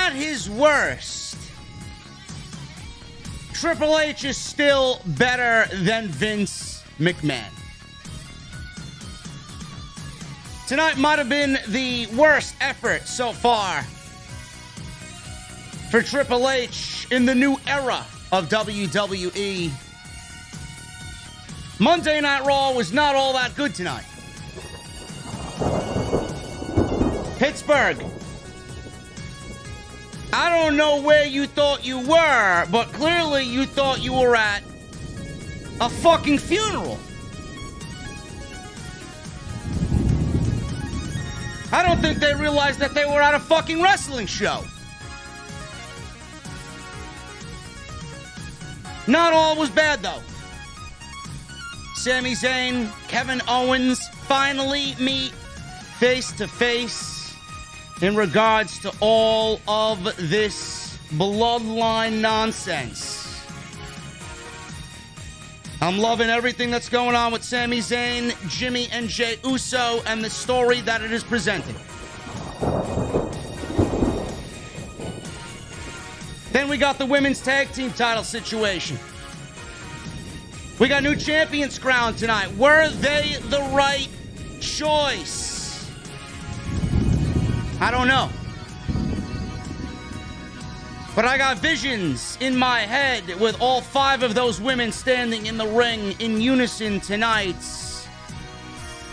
at his worst, Triple H is still better than Vince McMahon. Tonight might have been the worst effort so far for Triple H in the new era of WWE. Monday Night Raw was not all that good tonight. Pittsburgh. I don't know where you thought you were, but clearly you thought you were at a fucking funeral. I don't think they realized that they were at a fucking wrestling show. Not all was bad, though. Sami Zayn, Kevin Owens finally meet face to face in regards to all of this bloodline nonsense. I'm loving everything that's going on with Sami Zayn, Jimmy, and Jey Uso, and the story that it is presenting. Then we got the women's tag team title situation. We got new champions crowned tonight. Were they the right choice? I don't know. But I got visions in my head with all 5 of those women standing in the ring in unison tonight.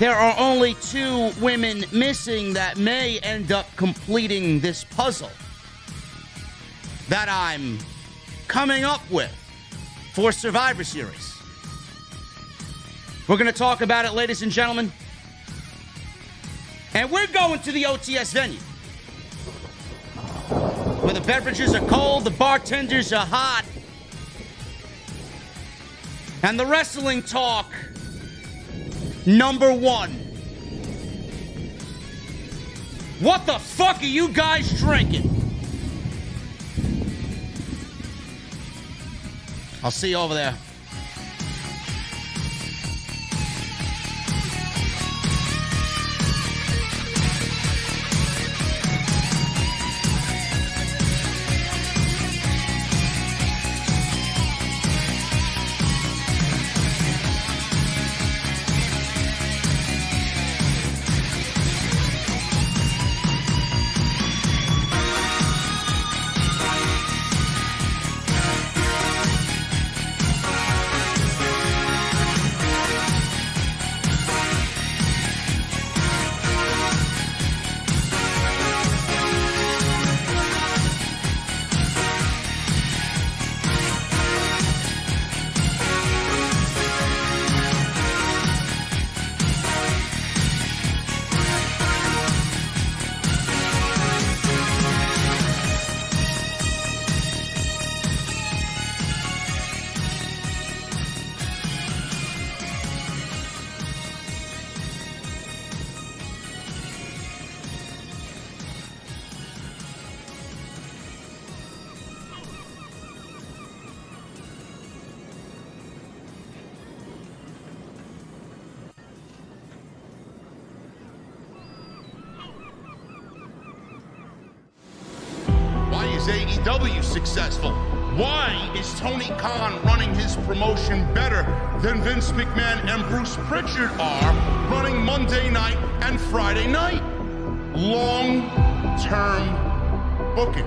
There are only 2 women missing that may end up completing this puzzle that I'm coming up with for Survivor Series. We're going to talk about it, ladies and gentlemen. And we're going to the OTS venue, where the beverages are cold, the bartenders are hot, and the wrestling talk, number 1. What the fuck are you guys drinking? I'll see you over there. AEW successful? Why is Tony Khan running his promotion better than Vince McMahon and Bruce Pritchard are running Monday night and Friday night? Long-term booking.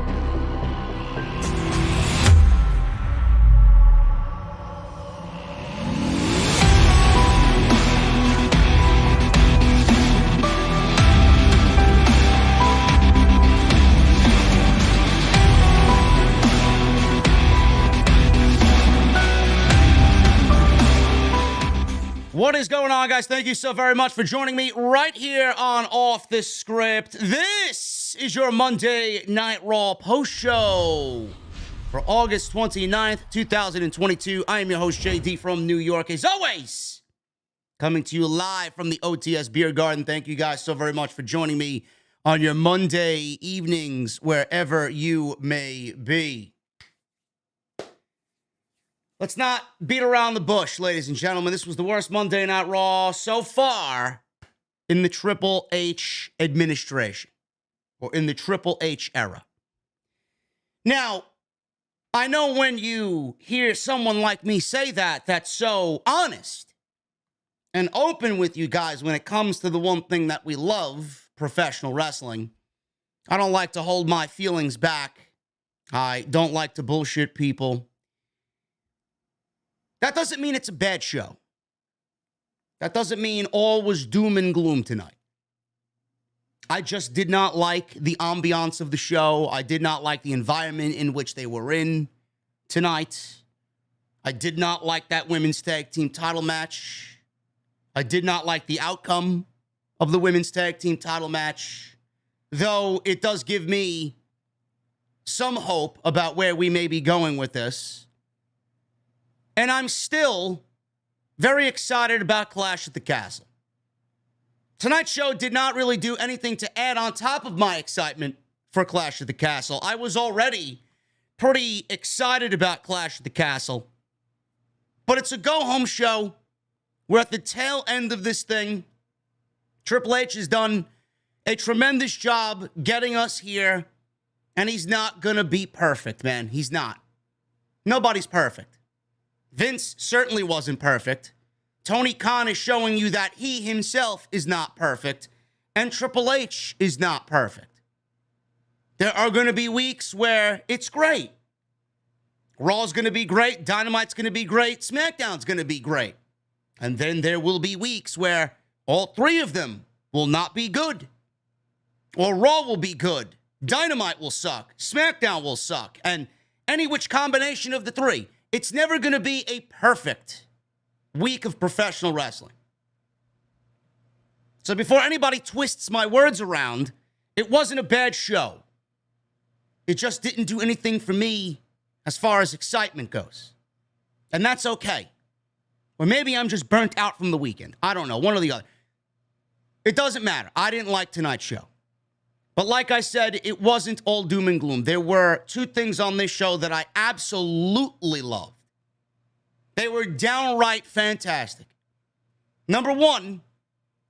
What is going on, guys? Thank you so very much for joining me right here on Off the Script. This is your Monday Night Raw post show for August 29th, 2022. I am your host, JD from New York. As always, coming to you live from the OTS Beer Garden. Thank you guys so very much for joining me on your Monday evenings, wherever you may be. Let's not beat around the bush, ladies and gentlemen. This was the worst Monday Night Raw so far in the Triple H administration, or in the Triple H era. Now, I know when you hear someone like me say that, that's so honest and open with you guys when it comes to the one thing that we love, professional wrestling. I don't like to hold my feelings back. I don't like to bullshit people. That doesn't mean it's a bad show. That doesn't mean all was doom and gloom tonight. I just did not like the ambiance of the show. I did not like the environment in which they were in tonight. I did not like that women's tag team title match. I did not like the outcome of the women's tag team title match, though it does give me some hope about where we may be going with this. And I'm still very excited about Clash at the Castle. Tonight's show did not really do anything to add on top of my excitement for Clash at the Castle. I was already pretty excited about Clash at the Castle. But it's a go-home show. We're at the tail end of this thing. Triple H has done a tremendous job getting us here. And he's not going to be perfect, man. He's not. Nobody's perfect. Vince certainly wasn't perfect. Tony Khan is showing you that he himself is not perfect, and Triple H is not perfect. There are going to be weeks where it's great. Raw's going to be great, Dynamite's going to be great, SmackDown's going to be great. And then there will be weeks where all three of them will not be good. Or Raw will be good, Dynamite will suck, SmackDown will suck, and any which combination of the three. It's never going to be a perfect week of professional wrestling. So before anybody twists my words around, it wasn't a bad show. It just didn't do anything for me as far as excitement goes. And that's okay. Or maybe I'm just burnt out from the weekend. I don't know, one or the other. It doesn't matter. I didn't like tonight's show. But like I said, it wasn't all doom and gloom. There were two things on this show that I absolutely loved. They were downright fantastic. Number one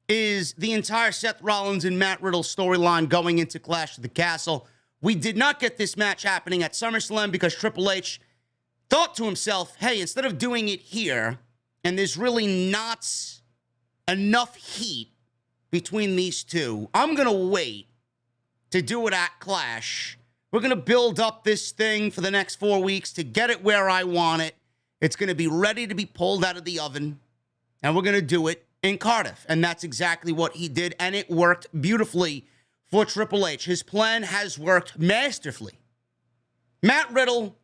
is the entire Seth Rollins and Matt Riddle storyline going into Clash of the Castle. We did not get this match happening at SummerSlam because Triple H thought to himself, hey, instead of doing it here, and there's really not enough heat between these two, I'm going to wait to do it at Clash. We're going to build up this thing for the next 4 weeks to get it where I want it. It's going to be ready to be pulled out of the oven, and we're going to do it in Cardiff. And that's exactly what he did, and it worked beautifully for Triple H. His plan has worked masterfully. Matt Riddle,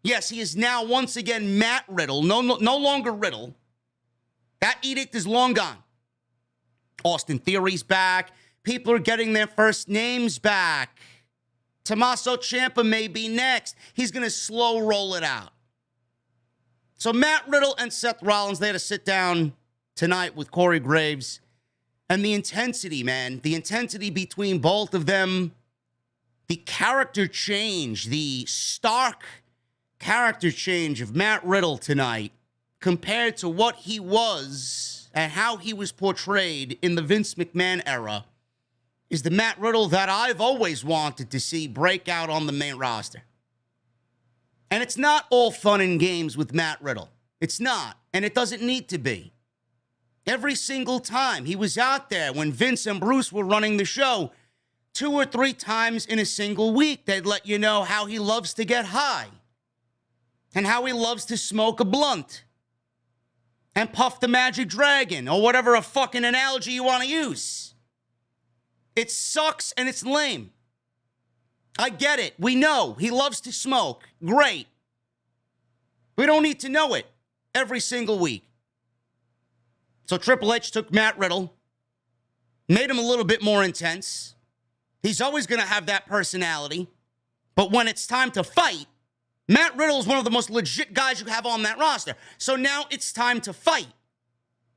yes, he is now once again Matt Riddle, no longer Riddle. That edict is long gone. Austin Theory's back. People are getting their first names back. Tommaso Ciampa may be next. He's going to slow roll it out. So Matt Riddle and Seth Rollins, they had to sit down tonight with Corey Graves. And the intensity, man, the intensity between both of them, the character change, the stark character change of Matt Riddle tonight compared to what he was and how he was portrayed in the Vince McMahon era is the Matt Riddle that I've always wanted to see break out on the main roster. And it's not all fun and games with Matt Riddle. It's not, and it doesn't need to be. Every single time he was out there when Vince and Bruce were running the show, 2 or 3 times in a single week, they'd let you know how he loves to get high and how he loves to smoke a blunt and puff the magic dragon or whatever a fucking analogy you want to use. It sucks and it's lame. I get it. We know he loves to smoke. Great. We don't need to know it every single week. So Triple H took Matt Riddle, made him a little bit more intense. He's always going to have that personality. But when it's time to fight, Matt Riddle is one of the most legit guys you have on that roster. So now it's time to fight.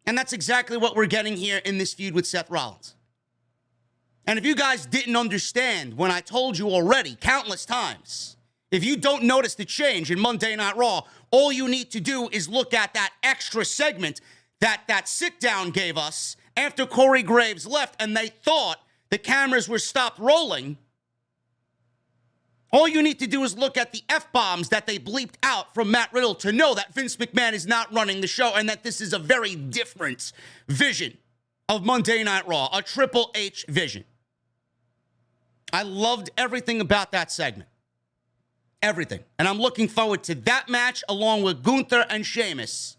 And that's exactly what we're getting here in this feud with Seth Rollins. And if you guys didn't understand when I told you already countless times, if you don't notice the change in Monday Night Raw, all you need to do is look at that extra segment that sit-down gave us after Corey Graves left and they thought the cameras were stopped rolling. All you need to do is look at the F-bombs that they bleeped out from Matt Riddle to know that Vince McMahon is not running the show and that this is a very different vision of Monday Night Raw, a Triple H vision. I loved everything about that segment. Everything. And I'm looking forward to that match along with Gunther and Sheamus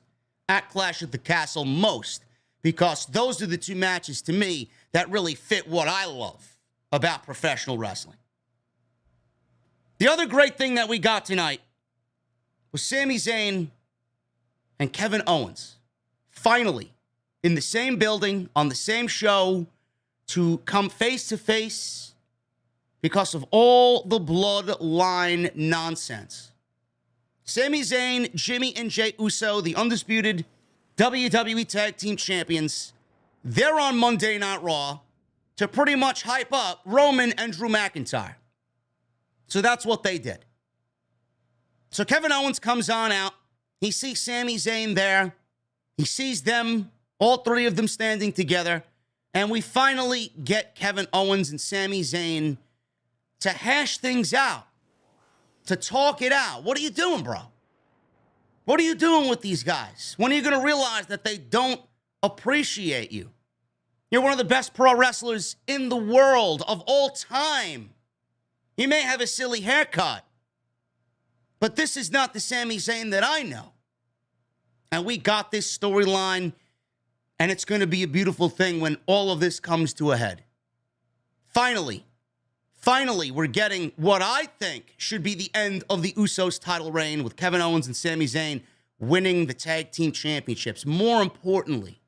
at Clash at the Castle most, because those are the two matches to me that really fit what I love about professional wrestling. The other great thing that we got tonight was Sami Zayn and Kevin Owens finally in the same building on the same show to come face to face because of all the bloodline nonsense. Sami Zayn, Jimmy, and Jey Uso, the undisputed WWE Tag Team Champions, they're on Monday Night Raw to pretty much hype up Roman and Drew McIntyre. So that's what they did. So Kevin Owens comes on out. He sees Sami Zayn there. He sees them, all three of them standing together. And we finally get Kevin Owens and Sami Zayn to hash things out, to talk it out. What are you doing, bro? What are you doing with these guys? When are you going to realize that they don't appreciate you? You're one of the best pro wrestlers in the world of all time. You may have a silly haircut, but this is not the Sami Zayn that I know. And we got this storyline, and it's going to be a beautiful thing when all of this comes to a head. Finally, we're getting what I think should be the end of the Usos title reign with Kevin Owens and Sami Zayn winning the tag team championships. More importantly,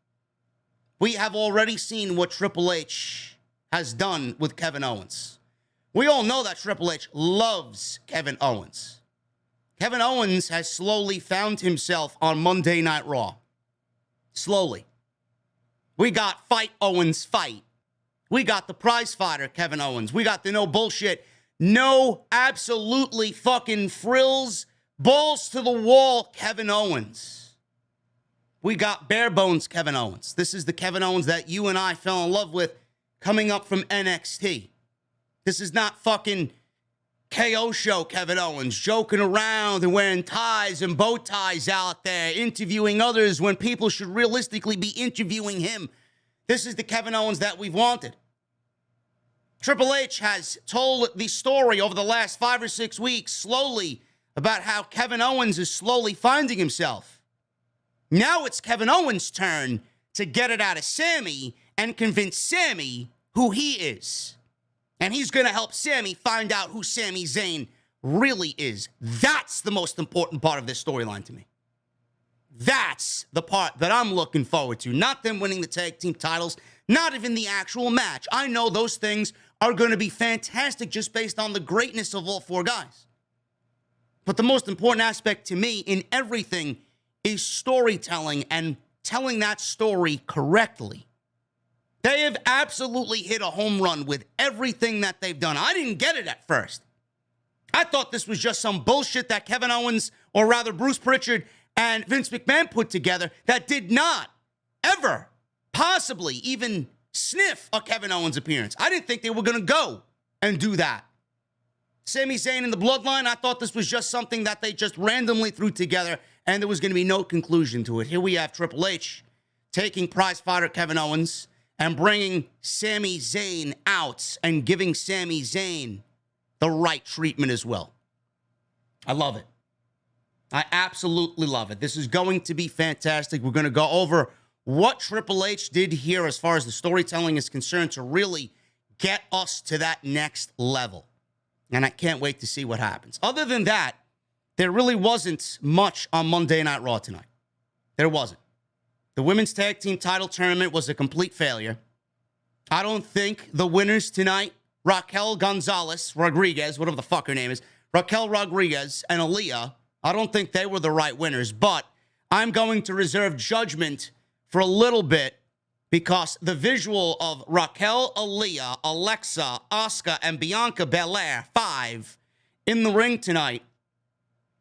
we have already seen what Triple H has done with Kevin Owens. We all know that Triple H loves Kevin Owens. Kevin Owens has slowly found himself on Monday Night Raw. Slowly. We got Fight Owens Fight. We got the prize fighter, Kevin Owens. We got the no bullshit, no absolutely fucking frills, balls to the wall, Kevin Owens. We got bare bones, Kevin Owens. This is the Kevin Owens that you and I fell in love with coming up from NXT. This is not fucking KO show Kevin Owens joking around and wearing ties and bow ties out there, interviewing others when people should realistically be interviewing him. This is the Kevin Owens that we've wanted. Triple H has told the story over the last 5 or 6 weeks slowly about how Kevin Owens is slowly finding himself. Now it's Kevin Owens' turn to get it out of Sami and convince Sami who he is. And he's going to help Sami find out who Sami Zayn really is. That's the most important part of this storyline to me. That's the part that I'm looking forward to. Not them winning the tag team titles, not even the actual match. I know those things are going to be fantastic just based on the greatness of all four guys. But the most important aspect to me in everything is storytelling and telling that story correctly. They have absolutely hit a home run with everything that they've done. I didn't get it at first. I thought this was just some bullshit that Kevin Owens, or rather Bruce Pritchard and Vince McMahon put together that did not ever possibly even sniff a Kevin Owens appearance. I didn't think they were going to go and do that. Sami Zayn and the Bloodline, I thought this was just something that they just randomly threw together and there was going to be no conclusion to it. Here we have Triple H taking prize fighter Kevin Owens and bringing Sami Zayn out and giving Sami Zayn the right treatment as well. I love it. I absolutely love it. This is going to be fantastic. We're going to go over what Triple H did here as far as the storytelling is concerned to really get us to that next level. And I can't wait to see what happens. Other than that, there really wasn't much on Monday Night Raw tonight. There wasn't. The women's tag team title tournament was a complete failure. I don't think the winners tonight, Raquel Rodriguez, whatever the fuck her name is, Raquel Rodriguez and Aaliyah, I don't think they were the right winners, but I'm going to reserve judgment for a little bit because the visual of Raquel, Aaliyah, Alexa, Asuka, and Bianca Belair, 5, in the ring tonight,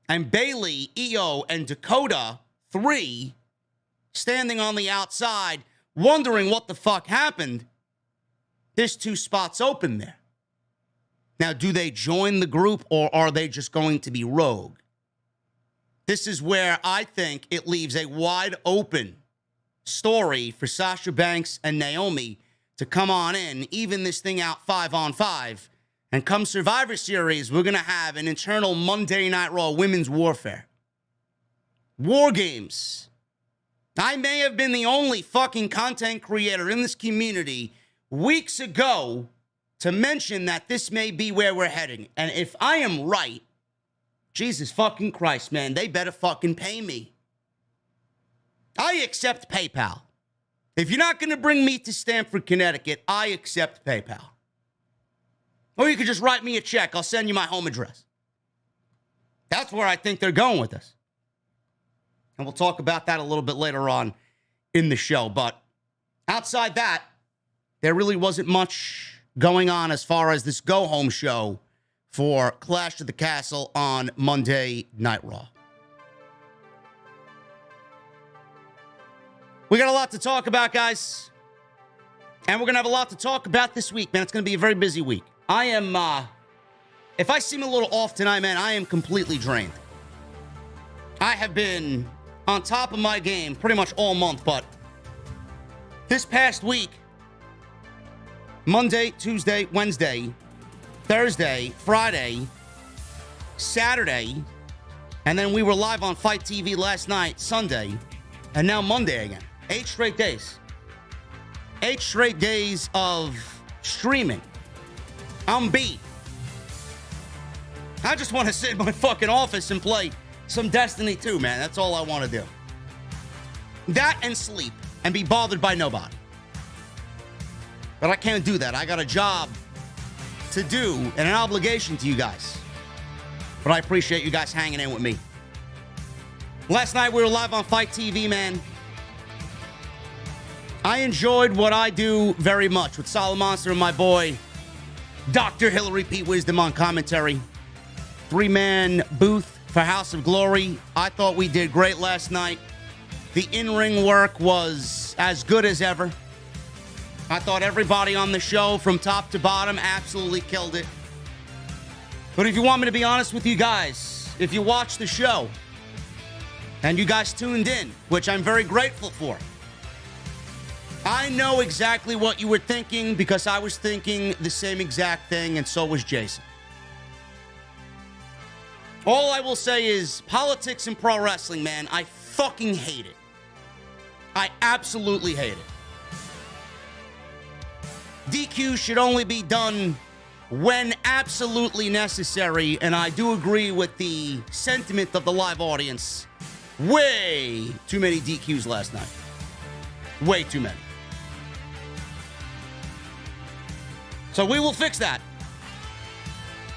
and Bayley, Io, and Dakota, 3, standing on the outside, wondering what the fuck happened. There's 2 spots open there. Now, do they join the group or are they just going to be rogue? This is where I think it leaves a wide open story for Sasha Banks and Naomi to come on in, even this thing out 5-on-5. And come Survivor Series, we're going to have an internal Monday Night Raw women's warfare. War games. I may have been the only fucking content creator in this community weeks ago to mention that this may be where we're heading. And if I am right, Jesus fucking Christ, man, they better fucking pay me. I accept PayPal. If you're not going to bring me to Stamford, Connecticut, I accept PayPal. Or you could just write me a check. I'll send you my home address. That's where I think they're going with this. And we'll talk about that a little bit later on in the show. But outside that, there really wasn't much going on as far as this go-home show for Clash of the Castle on Monday Night Raw. We got a lot to talk about, guys. And we're going to have a lot to talk about this week, man. It's going to be a very busy week. I am, if I seem a little off tonight, man, I am completely drained. I have been on top of my game pretty much all month, but this past week, Monday, Tuesday, Wednesday, Thursday, Friday, Saturday, and then we were live on Fight TV last night, Sunday, and now Monday again. 8 straight days. 8 straight days of streaming. I'm beat. I just want to sit in my fucking office and play some Destiny 2, man. That's all I want to do. That and sleep and be bothered by nobody. But I can't do that. I got a job to do and an obligation to you guys. But I appreciate you guys hanging in with me. Last night we were live on Fight TV, man. I enjoyed what I do very much with Solid Monster and my boy, Dr. Hillary P. Wisdom on commentary. 3-man booth for House of Glory. I thought we did great last night. The in-ring work was as good as ever. I thought everybody on the show from top to bottom absolutely killed it. But if you want me to be honest with you guys, if you watched the show and you guys tuned in, which I'm very grateful for, I know exactly what you were thinking because I was thinking the same exact thing, and so was Jason. All I will say is politics in pro wrestling, man, I fucking hate it. I absolutely hate it. DQ should only be done when absolutely necessary, and I do agree with the sentiment of the live audience. Way too many DQs last night. Way too many. So we will fix that.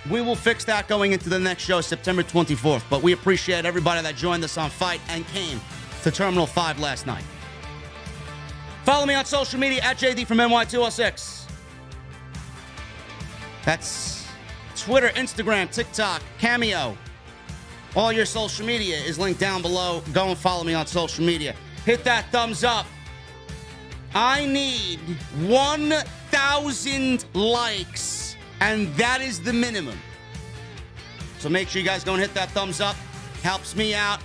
We will fix that going into the next show, September 24th. But we appreciate everybody that joined us on Fight and came to Terminal 5 last night. Follow me on social media at JDfromNY206. That's Twitter, Instagram, TikTok, Cameo. All your social media is linked down below. Go and follow me on social media. Hit that thumbs up. I need 1,000 likes, and that is the minimum. So make sure you guys go and hit that thumbs up. Helps me out.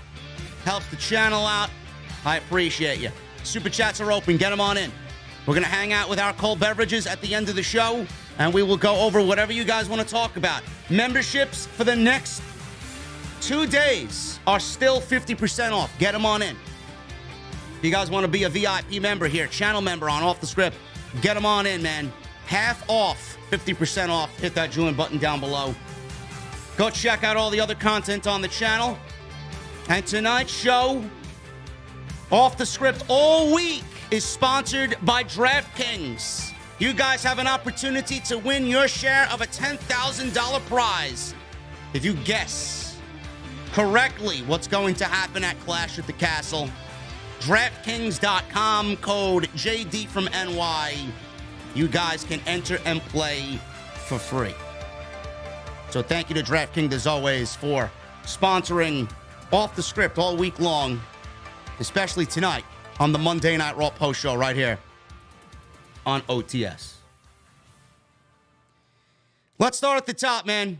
Helps the channel out. I appreciate you. Super chats are open. Get them on in. We're going to hang out with our cold beverages at the end of the show, and we will go over whatever you guys want to talk about. Memberships for the next 2 days are still 50% off. Get them on in. If you guys want to be a VIP member here, channel member on Off the Script, get them on in, man. Half off, 50% off. Hit that join button down below. Go check out all the other content on the channel. And tonight's show, Off the Script all week, is sponsored by DraftKings. You guys have an opportunity to win your share of a $10,000 prize if you guess correctly what's going to happen at Clash at the Castle. DraftKings.com, code JDfromNY. You guys can enter and play for free. So thank you to DraftKings, as always, for sponsoring Off the Script all week long, especially tonight on the Monday Night Raw post show right here on OTS. Let's start at the top, man.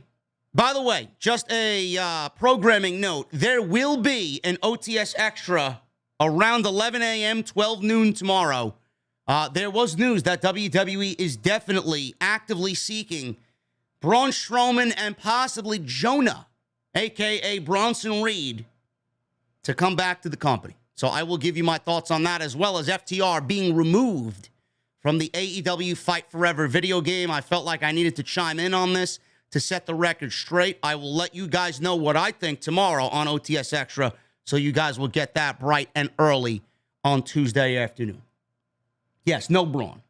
By the way, just a programming note. There will be an OTS Extra around 11 a.m., 12 noon tomorrow. There was news that WWE is definitely actively seeking Braun Strowman and possibly Jonah, a.k.a. Bronson Reed, to come back to the company. So I will give you my thoughts on that, as well as FTR being removed from the AEW Fight Forever video game. I felt like I needed to chime in on this to set the record straight. I will let you guys know what I think tomorrow on OTS Extra, so you guys will get that bright and early on Tuesday afternoon. Yes, no Braun.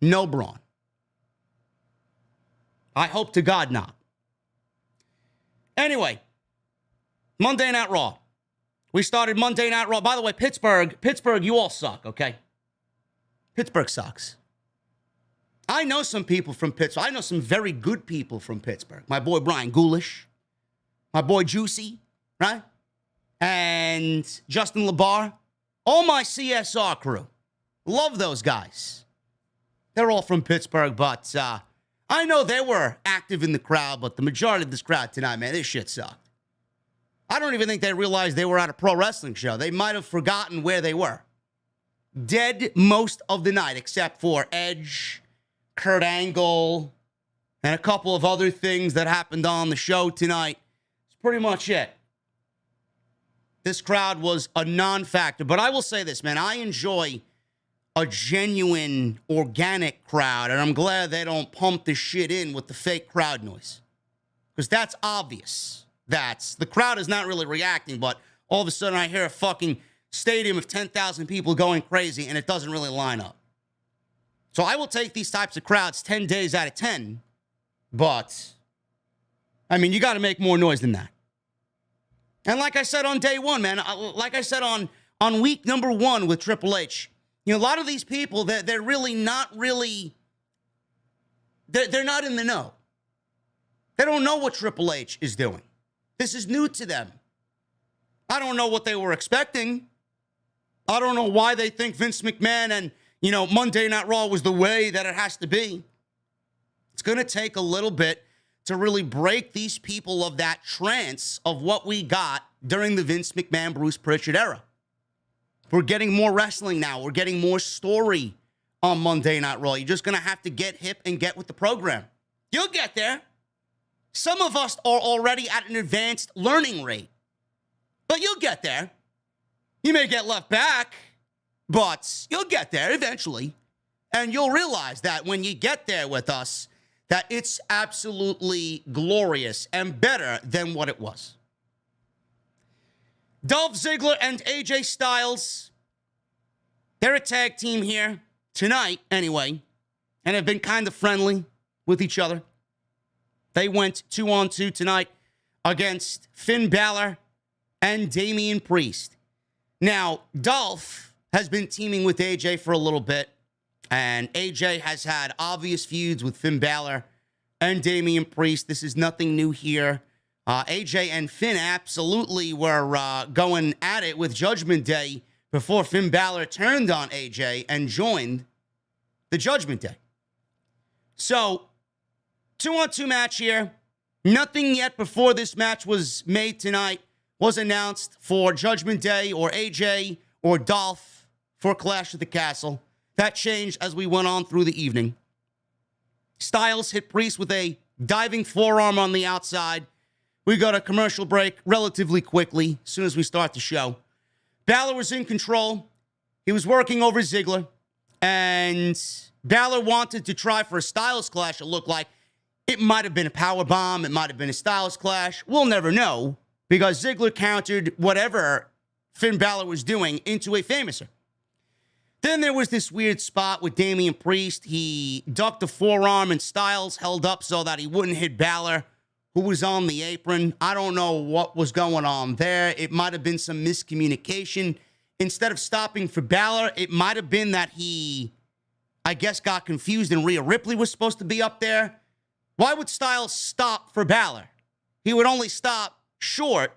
No Braun. I hope to God not. Anyway, Monday Night Raw. We started Monday Night Raw. By the way, Pittsburgh, you all suck, okay? Pittsburgh sucks. I know some people from Pittsburgh. I know some very good people from Pittsburgh. My boy Brian Ghoulish. My boy Juicy, right? And Justin LeBar. All my CSR crew. Love those guys. They're all from Pittsburgh, but I know they were active in the crowd, but the majority of this crowd tonight, man, this shit sucked. I don't even think they realized they were at a pro wrestling show. They might have forgotten where they were. Dead most of the night, except for Edge, Kurt Angle, and a couple of other things that happened on the show tonight. It's pretty much it. This crowd was a non-factor. But I will say this, man. I enjoy a genuine, organic crowd, and I'm glad they don't pump this shit in with the fake crowd noise. Because that's obvious. The crowd is not really reacting, but all of a sudden I hear a fucking stadium of 10,000 people going crazy, and it doesn't really line up. So I will take these types of crowds 10 days out of 10, but, I mean, you got to make more noise than that. And like I said on day one, man, like I said on week number 1 with Triple H, you know, a lot of these people, they're really not really, they're not in the know. They don't know what Triple H is doing. This is new to them. I don't know what they were expecting. I don't know why they think Vince McMahon and, you know, Monday Night Raw was the way that it has to be. It's going to take a little bit to really break these people of that trance of what we got during the Vince McMahon, Bruce Pritchard era. We're getting more wrestling now. We're getting more story on Monday Night Raw. You're just going to have to get hip and get with the program. You'll get there. Some of us are already at an advanced learning rate. But you'll get there. You may get left back, but you'll get there eventually. And you'll realize that when you get there with us, that it's absolutely glorious and better than what it was. Dolph Ziggler and AJ Styles, they're a tag team here tonight anyway, and have been kind of friendly with each other. They went 2-on-2 tonight against Finn Balor and Damian Priest. Now, Dolph has been teaming with AJ for a little bit, and AJ has had obvious feuds with Finn Balor and Damian Priest. This is nothing new here. AJ and Finn absolutely were going at it with Judgment Day before Finn Balor turned on AJ and joined the Judgment Day. So, 2-on-2 match here. Nothing yet before this match was made tonight was announced for Judgment Day or AJ or Dolph for Clash of the Castle. That changed as we went on through the evening. Styles hit Priest with a diving forearm on the outside. We got a commercial break relatively quickly as soon as we start the show. Balor was in control. He was working over Ziggler. And Balor wanted to try for a Styles clash, it looked like. It might have been a power bomb. It might have been a Styles clash. We'll never know because Ziggler countered whatever Finn Balor was doing into a famouser. Then there was this weird spot with Damian Priest. He ducked a forearm and Styles held up so that he wouldn't hit Balor, who was on the apron. I don't know what was going on there. It might have been some miscommunication. Instead of stopping for Balor, it might have been that he, I guess, got confused and Rhea Ripley was supposed to be up there. Why would Styles stop for Balor? He would only stop short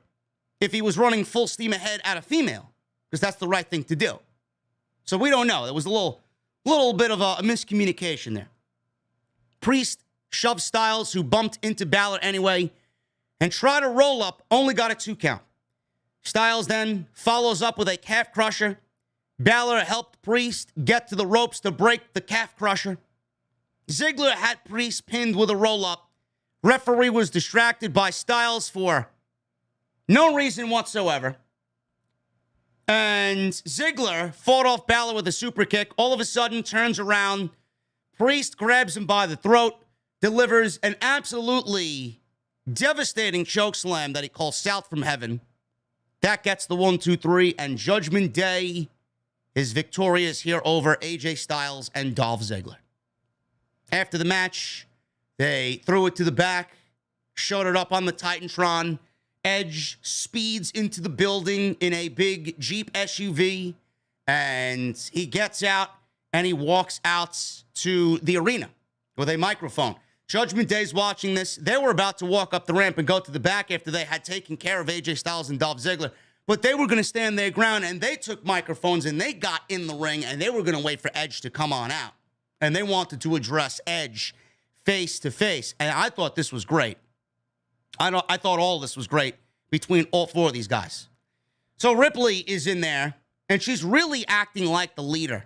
if he was running full steam ahead at a female, because that's the right thing to do. So we don't know. There was a little bit of a miscommunication there. Priest shoved Styles, who bumped into Balor anyway, and tried to roll up, only got a 2 count. Styles then follows up with a calf crusher. Balor helped Priest get to the ropes to break the calf crusher. Ziggler had Priest pinned with a roll-up. Referee was distracted by Styles for no reason whatsoever. And Ziggler fought off Balor with a super kick. All of a sudden, turns around. Priest grabs him by the throat, delivers an absolutely devastating chokeslam that he calls South from Heaven. That gets the 1, 2, 3, and Judgment Day is victorious here over AJ Styles and Dolph Ziggler. After the match, they threw it to the back, showed it up on the Titantron. Edge speeds into the building in a big Jeep SUV, and he gets out and he walks out to the arena with a microphone. Judgment Day's watching this. They were about to walk up the ramp and go to the back after they had taken care of AJ Styles and Dolph Ziggler, but they were going to stand their ground, and they took microphones and they got in the ring, and they were going to wait for Edge to come on out, and they wanted to address Edge face to face, and I thought this was great. I thought all this was great between all 4 of these guys. So Ripley is in there, and she's really acting like the leader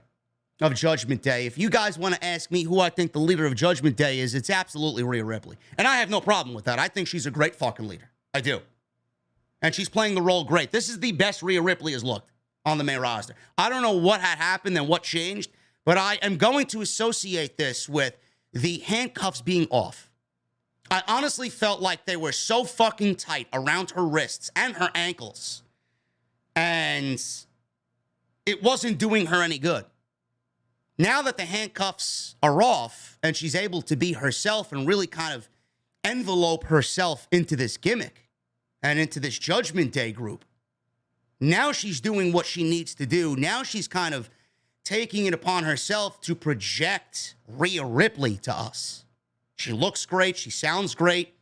of Judgment Day. If you guys want to ask me who I think the leader of Judgment Day is, it's absolutely Rhea Ripley. And I have no problem with that. I think she's a great fucking leader. I do. And she's playing the role great. This is the best Rhea Ripley has looked on the main roster. I don't know what had happened and what changed, but I am going to associate this with the handcuffs being off. I honestly felt like they were so fucking tight around her wrists and her ankles, and it wasn't doing her any good. Now that the handcuffs are off and she's able to be herself and really kind of envelope herself into this gimmick and into this Judgment Day group, now she's doing what she needs to do. Now she's kind of taking it upon herself to project Rhea Ripley to us. She looks great. She sounds great.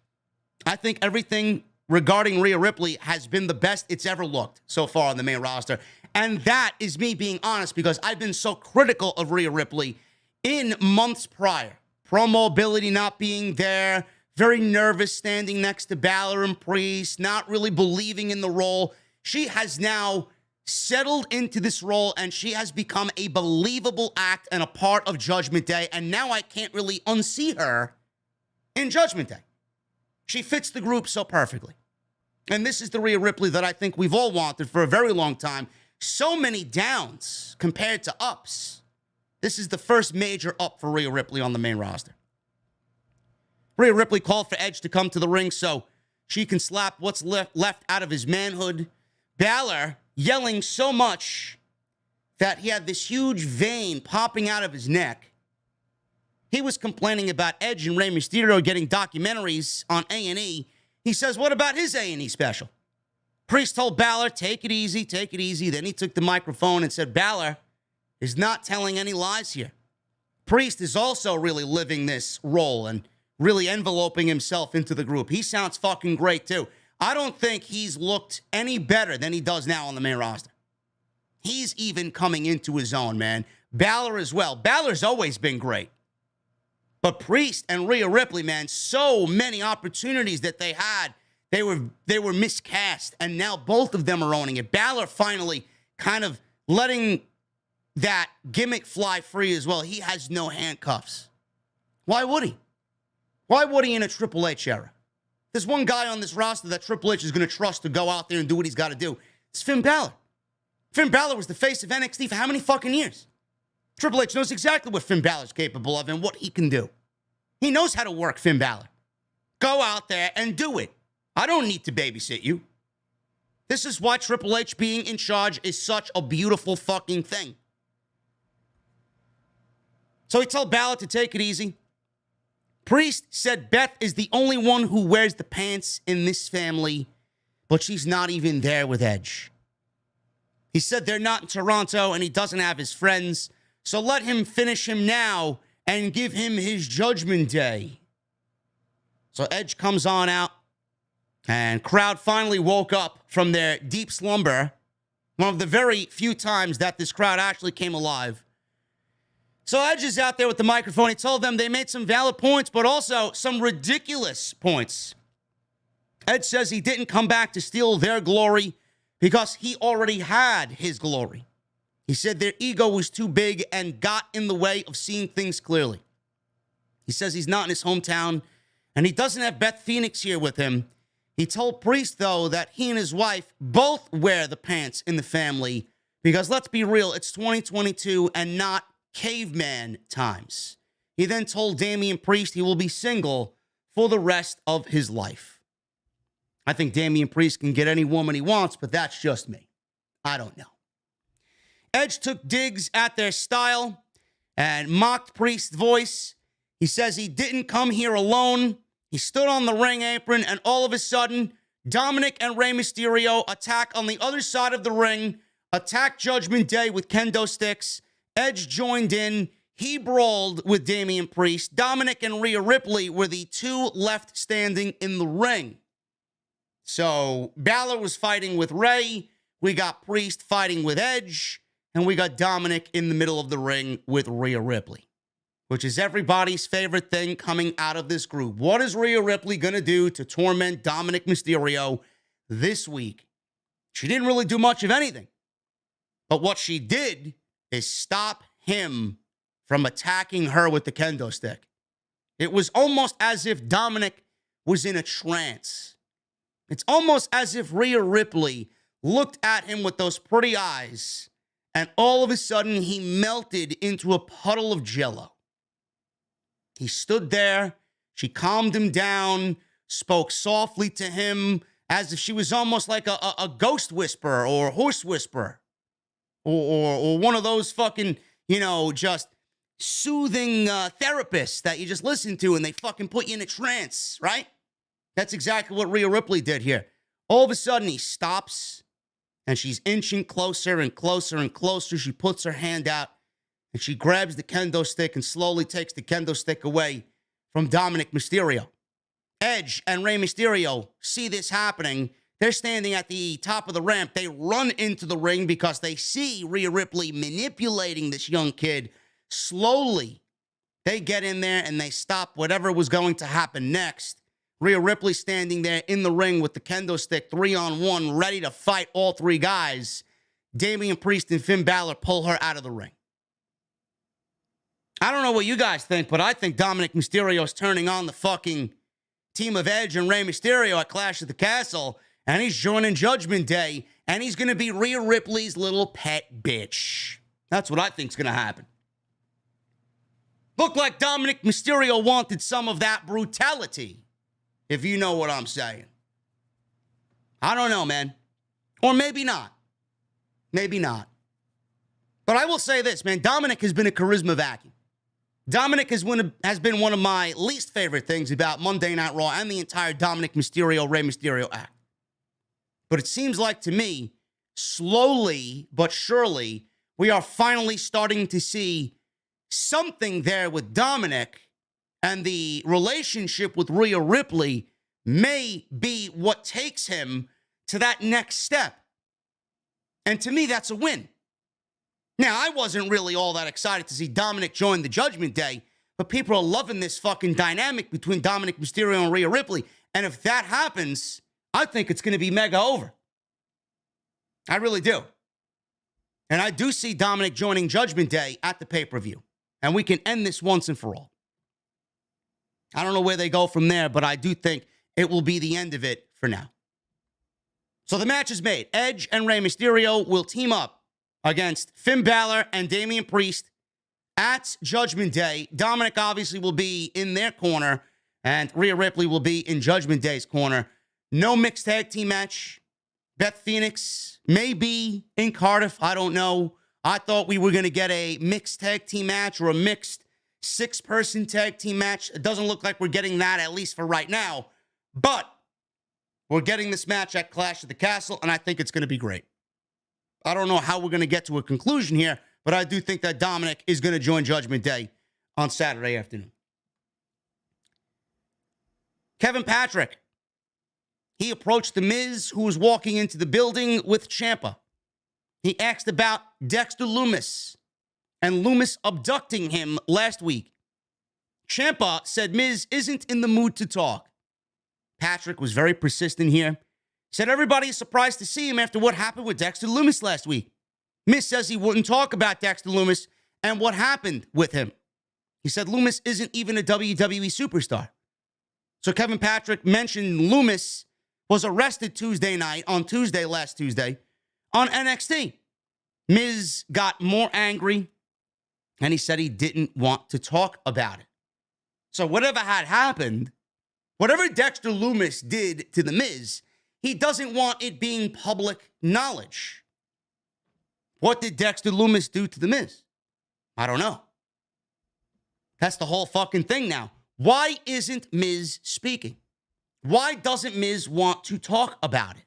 I think everything regarding Rhea Ripley has been the best it's ever looked so far on the main roster. And that is me being honest, because I've been so critical of Rhea Ripley in months prior. Promo ability not being there, very nervous standing next to Balor and Priest, not really believing in the role. She has now settled into this role, and she has become a believable act and a part of Judgment Day. And now I can't really unsee her in Judgment Day. She fits the group so perfectly. And this is the Rhea Ripley that I think we've all wanted for a very long time. So many downs compared to ups. This is the first major up for Rhea Ripley on the main roster. Rhea Ripley called for Edge to come to the ring so she can slap what's left out of his manhood. Balor yelling so much that he had this huge vein popping out of his neck. He was complaining about Edge and Rey Mysterio getting documentaries on A&E. He says, what about his A&E special? Priest told Balor, take it easy, take it easy. Then he took the microphone and said, Balor is not telling any lies here. Priest is also really living this role and really enveloping himself into the group. He sounds fucking great, too. I don't think he's looked any better than he does now on the main roster. He's even coming into his own, man. Balor as well. Balor's always been great. But Priest and Rhea Ripley, man, so many opportunities that they had. They were miscast, and now both of them are owning it. Balor finally kind of letting that gimmick fly free as well. He has no handcuffs. Why would he? Why would he in a Triple H era? There's one guy on this roster that Triple H is going to trust to go out there and do what he's got to do. It's Finn Balor. Finn Balor was the face of NXT for how many fucking years? Triple H knows exactly what Finn Balor's capable of and what he can do. He knows how to work Finn Balor. Go out there and do it. I don't need to babysit you. This is why Triple H being in charge is such a beautiful fucking thing. So he told Balor to take it easy. Priest said Beth is the only one who wears the pants in this family, but she's not even there with Edge. He said they're not in Toronto and he doesn't have his friends, so let him finish him now and give him his Judgment Day. So Edge comes on out, and crowd finally woke up from their deep slumber. One of the very few times that this crowd actually came alive. So Edge is out there with the microphone. He told them they made some valid points, but also some ridiculous points. Edge says he didn't come back to steal their glory because he already had his glory. He said their ego was too big and got in the way of seeing things clearly. He says he's not in his hometown, and he doesn't have Beth Phoenix here with him. He told Priest, though, that he and his wife both wear the pants in the family because, let's be real, it's 2022 and not caveman times. He then told Damian Priest he will be single for the rest of his life. I think Damian Priest can get any woman he wants, but that's just me. I don't know. Edge took digs at their style and mocked Priest's voice. He says he didn't come here alone. He stood on the ring apron, and all of a sudden, Dominic and Rey Mysterio attack on the other side of the ring, attack Judgment Day with kendo sticks. Edge joined in. He brawled with Damian Priest. Dominic and Rhea Ripley were the two left standing in the ring. So Balor was fighting with Rey. We got Priest fighting with Edge. And we got Dominic in the middle of the ring with Rhea Ripley, which is everybody's favorite thing coming out of this group. What is Rhea Ripley going to do to torment Dominic Mysterio this week? She didn't really do much of anything. But what she did is stop him from attacking her with the kendo stick. It was almost as if Dominic was in a trance. It's almost as if Rhea Ripley looked at him with those pretty eyes, and all of a sudden he melted into a puddle of jello. He stood there. She calmed him down, spoke softly to him as if she was almost like a ghost whisperer or a horse whisperer or one of those fucking, just soothing therapists that you just listen to and they fucking put you in a trance, right? That's exactly what Rhea Ripley did here. All of a sudden, he stops, and she's inching closer and closer and closer. She puts her hand out, and she grabs the kendo stick and slowly takes the kendo stick away from Dominic Mysterio. Edge and Rey Mysterio see this happening. They're standing at the top of the ramp. They run into the ring because they see Rhea Ripley manipulating this young kid slowly. They get in there, and they stop whatever was going to happen next. Rhea Ripley standing there in the ring with the kendo stick, 3-on-1, ready to fight all three guys. Damian Priest and Finn Balor pull her out of the ring. I don't know what you guys think, but I think Dominic Mysterio's turning on the fucking team of Edge and Rey Mysterio at Clash of the Castle, and he's joining Judgment Day, and he's going to be Rhea Ripley's little pet bitch. That's what I think's going to happen. Looked like Dominic Mysterio wanted some of that brutality, if you know what I'm saying. I don't know, man. Or maybe not. Maybe not. But I will say this, man. Dominic has been a charisma vacuum. Dominic has been one of my least favorite things about Monday Night Raw and the entire Dominic Mysterio, Rey Mysterio act. But it seems like to me, slowly but surely, we are finally starting to see something there with Dominic, and the relationship with Rhea Ripley may be what takes him to that next step. And to me, that's a win. Now, I wasn't really all that excited to see Dominic join the Judgment Day, but people are loving this fucking dynamic between Dominic Mysterio and Rhea Ripley. And if that happens, I think it's going to be mega over. I really do. And I do see Dominic joining Judgment Day at the pay-per-view. And we can end this once and for all. I don't know where they go from there, but I do think it will be the end of it for now. So the match is made. Edge and Rey Mysterio will team up against Finn Balor and Damian Priest at Judgment Day. Dominic obviously will be in their corner, and Rhea Ripley will be in Judgment Day's corner. No mixed tag team match. Beth Phoenix may be in Cardiff. I don't know. I thought we were going to get a mixed tag team match or a mixed 6-person tag team match. It doesn't look like we're getting that, at least for right now. But we're getting this match at Clash of the Castle, and I think it's going to be great. I don't know how we're going to get to a conclusion here, but I do think that Dominic is going to join Judgment Day on Saturday afternoon. Kevin Patrick. He approached The Miz, who was walking into the building with Ciampa. He asked about Dexter Lumis. and Loomis abducting him last week. Ciampa said Miz isn't in the mood to talk. Patrick was very persistent here. Said everybody is surprised to see him after what happened with Dexter Loomis last week. Miz says he wouldn't talk about Dexter Loomis and what happened with him. He said Loomis isn't even a WWE superstar. So Kevin Patrick mentioned Loomis was arrested Tuesday night, last Tuesday, on NXT. Miz got more angry, and he said he didn't want to talk about it. So whatever had happened, whatever Dexter Loomis did to The Miz, he doesn't want it being public knowledge. What did Dexter Loomis do to The Miz? I don't know. That's the whole fucking thing now. Why isn't Miz speaking? Why doesn't Miz want to talk about it?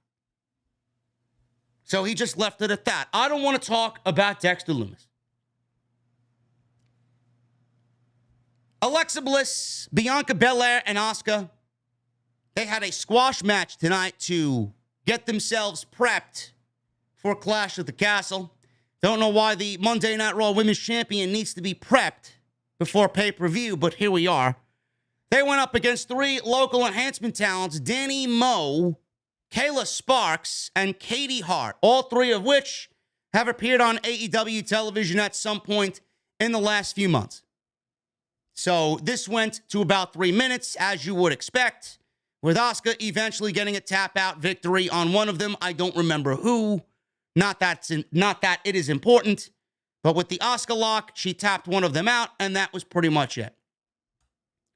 So he just left it at that. I don't want to talk about Dexter Loomis. Alexa Bliss, Bianca Belair, and Asuka, they had a squash match tonight to get themselves prepped for Clash at the Castle. Don't know why the Monday Night Raw Women's Champion needs to be prepped before pay-per-view, but here we are. They went up against 3 local enhancement talents, Danny Moe, Kayla Sparks, and Katie Hart, all 3 of which have appeared on AEW television at some point in the last few months. So this went to about 3 minutes, as you would expect, with Asuka eventually getting a tap-out victory on one of them. I don't remember who. Not that it is important, but with the Asuka lock, she tapped one of them out, and that was pretty much it.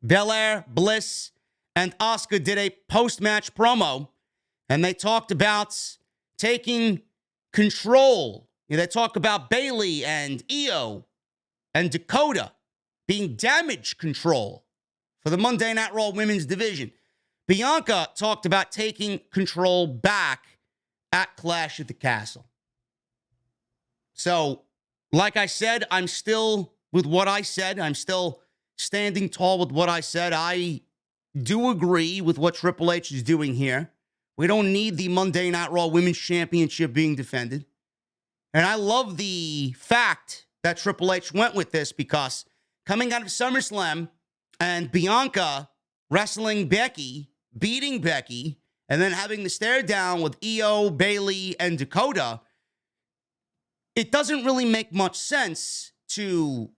Belair, Bliss, and Asuka did a post-match promo, and they talked about taking control. They talked about Bayley and Io and Dakota being damage control for the Monday Night Raw Women's Division. Bianca talked about taking control back at Clash at the Castle. So, like I said, I'm still with what I said. I'm still standing tall with what I said. I do agree with what Triple H is doing here. We don't need the Monday Night Raw Women's Championship being defended. And I love the fact that Triple H went with this, because coming out of SummerSlam and Bianca wrestling Becky, beating Becky, and then having the stare down with Io, Bayley, and Dakota, it doesn't really make much sense to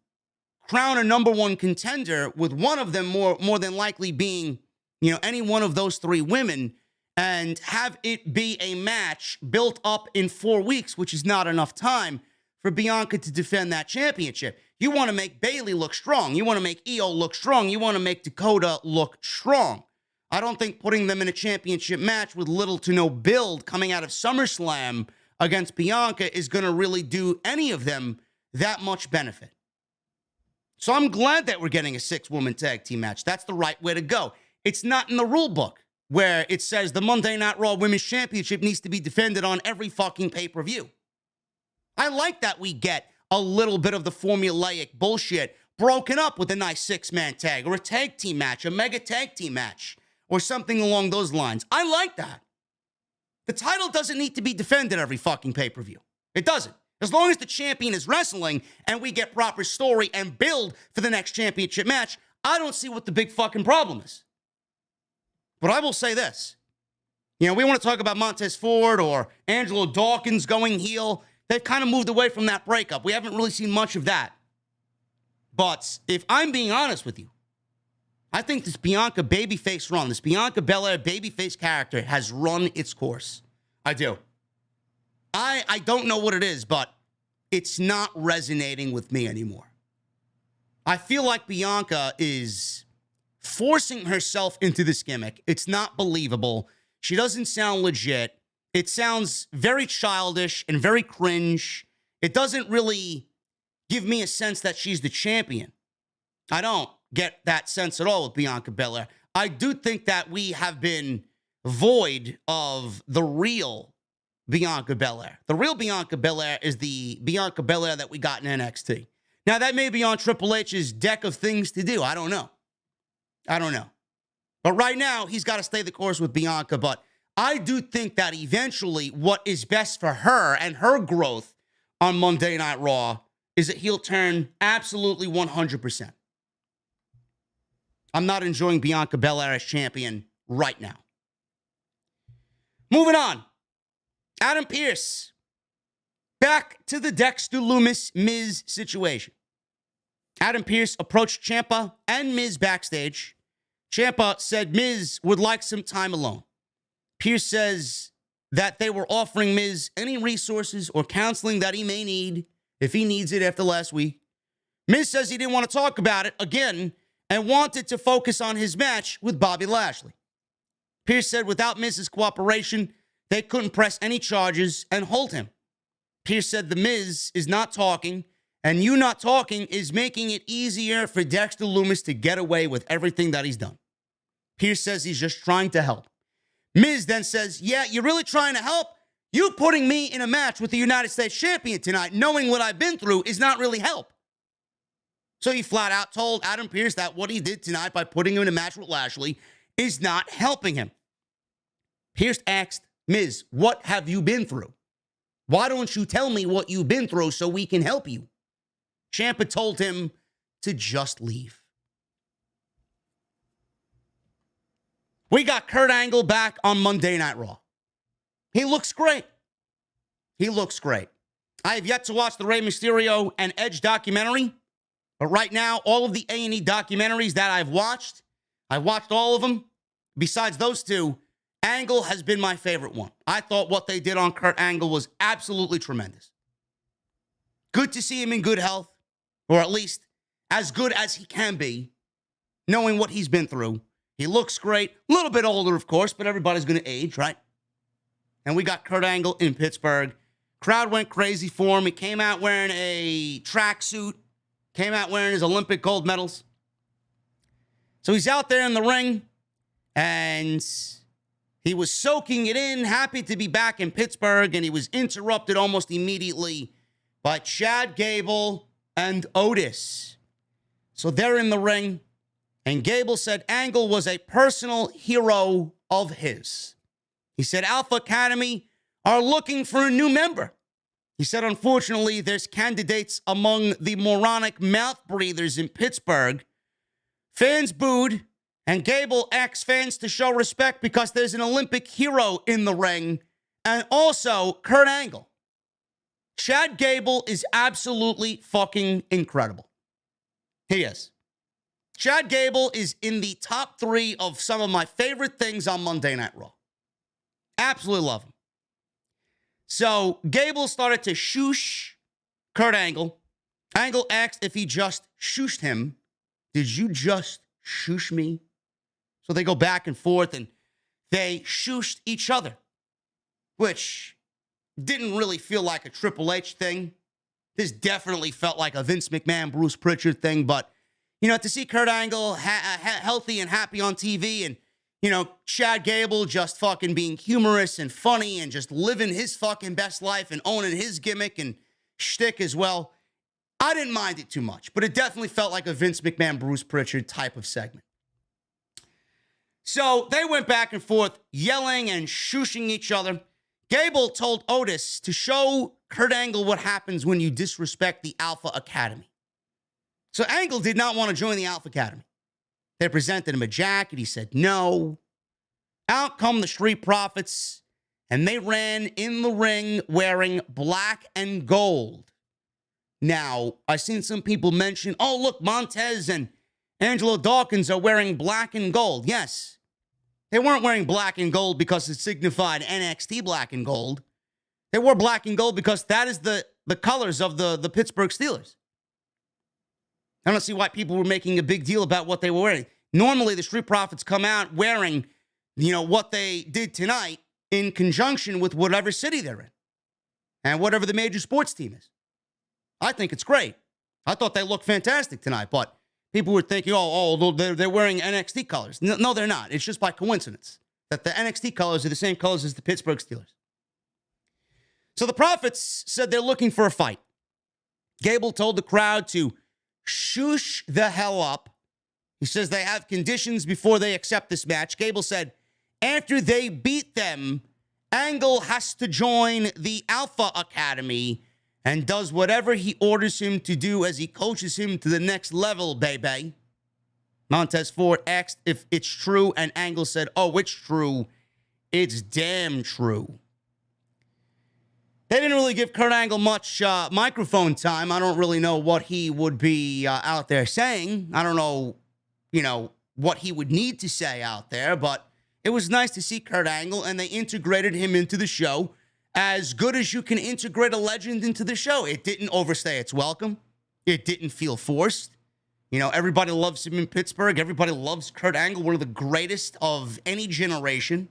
crown a number 1 contender with one of them more than likely being, any one of those 3 women, and have it be a match built up in 4 weeks, which is not enough time for Bianca to defend that championship. You want to make Bayley look strong. You want to make Io look strong. You want to make Dakota look strong. I don't think putting them in a championship match with little to no build coming out of SummerSlam against Bianca is going to really do any of them that much benefit. So I'm glad that we're getting a 6-woman tag team match. That's the right way to go. It's not in the rule book where it says the Monday Night Raw Women's Championship needs to be defended on every fucking pay-per-view. I like that we get a little bit of the formulaic bullshit broken up with a nice 6-man tag or a tag team match, a mega tag team match, or something along those lines. I like that. The title doesn't need to be defended every fucking pay-per-view. It doesn't. As long as the champion is wrestling and we get proper story and build for the next championship match, I don't see what the big fucking problem is. But I will say this. We want to talk about Montez Ford or Angelo Dawkins going heel. They've kind of moved away from that breakup. We haven't really seen much of that. But if I'm being honest with you, I think this Bianca babyface run, this Bianca Belair babyface character has run its course. I do. I don't know what it is, but it's not resonating with me anymore. I feel like Bianca is forcing herself into this gimmick. It's not believable. She doesn't sound legit. It sounds very childish and very cringe. It doesn't really give me a sense that she's the champion. I don't get that sense at all with Bianca Belair. I do think that we have been void of the real Bianca Belair. The real Bianca Belair is the Bianca Belair that we got in NXT. Now, that may be on Triple H's deck of things to do. I don't know. But right now, he's got to stay the course with Bianca. But I do think that eventually what is best for her and her growth on Monday Night Raw is a heel turn, absolutely 100%. I'm not enjoying Bianca Belair as champion right now. Moving on. Adam Pearce. Back to the Dexter Lumis Miz situation. Adam Pearce approached Ciampa and Miz backstage. Ciampa said Miz would like some time alone. Pearce says that they were offering Miz any resources or counseling that he may need if he needs it after last week. Miz says he didn't want to talk about it again and wanted to focus on his match with Bobby Lashley. Pearce said without Miz's cooperation, they couldn't press any charges and hold him. Pearce said the Miz is not talking, and you not talking is making it easier for Dexter Lumis to get away with everything that he's done. Pearce says he's just trying to help. Miz then says, yeah, you're really trying to help? You putting me in a match with the United States champion tonight, knowing what I've been through, is not really help. So he flat out told Adam Pearce that what he did tonight by putting him in a match with Lashley is not helping him. Pearce asked Miz, what have you been through? Why don't you tell me what you've been through so we can help you? Ciampa told him to just leave. We got Kurt Angle back on Monday Night Raw. He looks great. He looks great. I have yet to watch the Rey Mysterio and Edge documentary, but right now, all of the A&E documentaries that I've watched all of them. Besides those two, Angle has been my favorite one. I thought what they did on Kurt Angle was absolutely tremendous. Good to see him in good health, or at least as good as he can be, knowing what he's been through. He looks great. A little bit older, of course, but everybody's going to age, right? And we got Kurt Angle in Pittsburgh. Crowd went crazy for him. He came out wearing a tracksuit, came out wearing his Olympic gold medals. So he's out there in the ring, and he was soaking it in, happy to be back in Pittsburgh, and he was interrupted almost immediately by Chad Gable and Otis. So they're in the ring, and Gable said Angle was a personal hero of his. He said Alpha Academy are looking for a new member. He said, unfortunately, there's candidates among the moronic mouth breathers in Pittsburgh. Fans booed, and Gable asked fans to show respect because there's an Olympic hero in the ring, and also Kurt Angle. Chad Gable is absolutely fucking incredible. He is. Chad Gable is in the top 3 of some of my favorite things on Monday Night Raw. Absolutely love him. So Gable started to shoosh Kurt Angle. Angle asked if he just shooshed him. Did you just shoosh me? So they go back and forth, and they shooshed each other, which didn't really feel like a Triple H thing. This definitely felt like a Vince McMahon, Bruce Pritchard thing. But, you know, to see Kurt Angle healthy and happy on TV, and, you know, Chad Gable just fucking being humorous and funny and just living his fucking best life and owning his gimmick and shtick as well, I didn't mind it too much. But it definitely felt like a Vince McMahon, Bruce Pritchard type of segment. So they went back and forth, yelling and shooshing each other. Gable told Otis to show Kurt Angle what happens when you disrespect the Alpha Academy. So Angle did not want to join the Alpha Academy. They presented him a jacket. He said no. Out come the Street Profits, and they ran in the ring wearing black and gold. Now, I've seen some people mention, oh, look, Montez and Angelo Dawkins are wearing black and gold. Yes, they weren't wearing black and gold because it signified NXT black and gold. They wore black and gold because that is the colors of the Pittsburgh Steelers. I don't see why people were making a big deal about what they were wearing. Normally, the Street Profits come out wearing, you know, what they did tonight in conjunction with whatever city they're in and whatever the major sports team is. I think it's great. I thought they looked fantastic tonight, but people were thinking, they're wearing NXT colors. No, they're not. It's just by coincidence that the NXT colors are the same colors as the Pittsburgh Steelers. So the Profits said they're looking for a fight. Gable told the crowd to shoosh the hell up. He says they have conditions before they accept this match. Gable said after they beat them, Angle has to join the Alpha Academy, and does whatever he orders him to do as he coaches him to the next level, baby. Montez Ford asked if it's true, and Angle said, oh, it's true. It's damn true. They didn't really give Kurt Angle much microphone time. I don't really know what he would be out there saying. I don't know, what he would need to say out there, but it was nice to see Kurt Angle, and they integrated him into the show as good as you can integrate a legend into the show. It didn't overstay its welcome. It didn't feel forced. Everybody loves him in Pittsburgh. Everybody loves Kurt Angle, one of the greatest of any generation.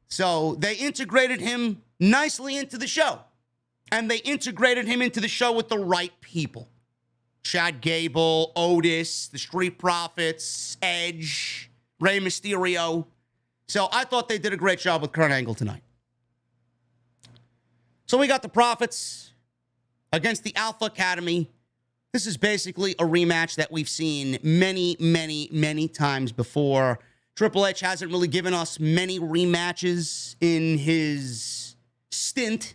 So they integrated him nicely into the show. And they integrated him into the show with the right people. Chad Gable, Otis, the Street Profits, Edge, Rey Mysterio. So I thought they did a great job with Kurt Angle tonight. So we got the Profits against the Alpha Academy. This is basically a rematch that we've seen many, many, many times before. Triple H hasn't really given us many rematches in his stint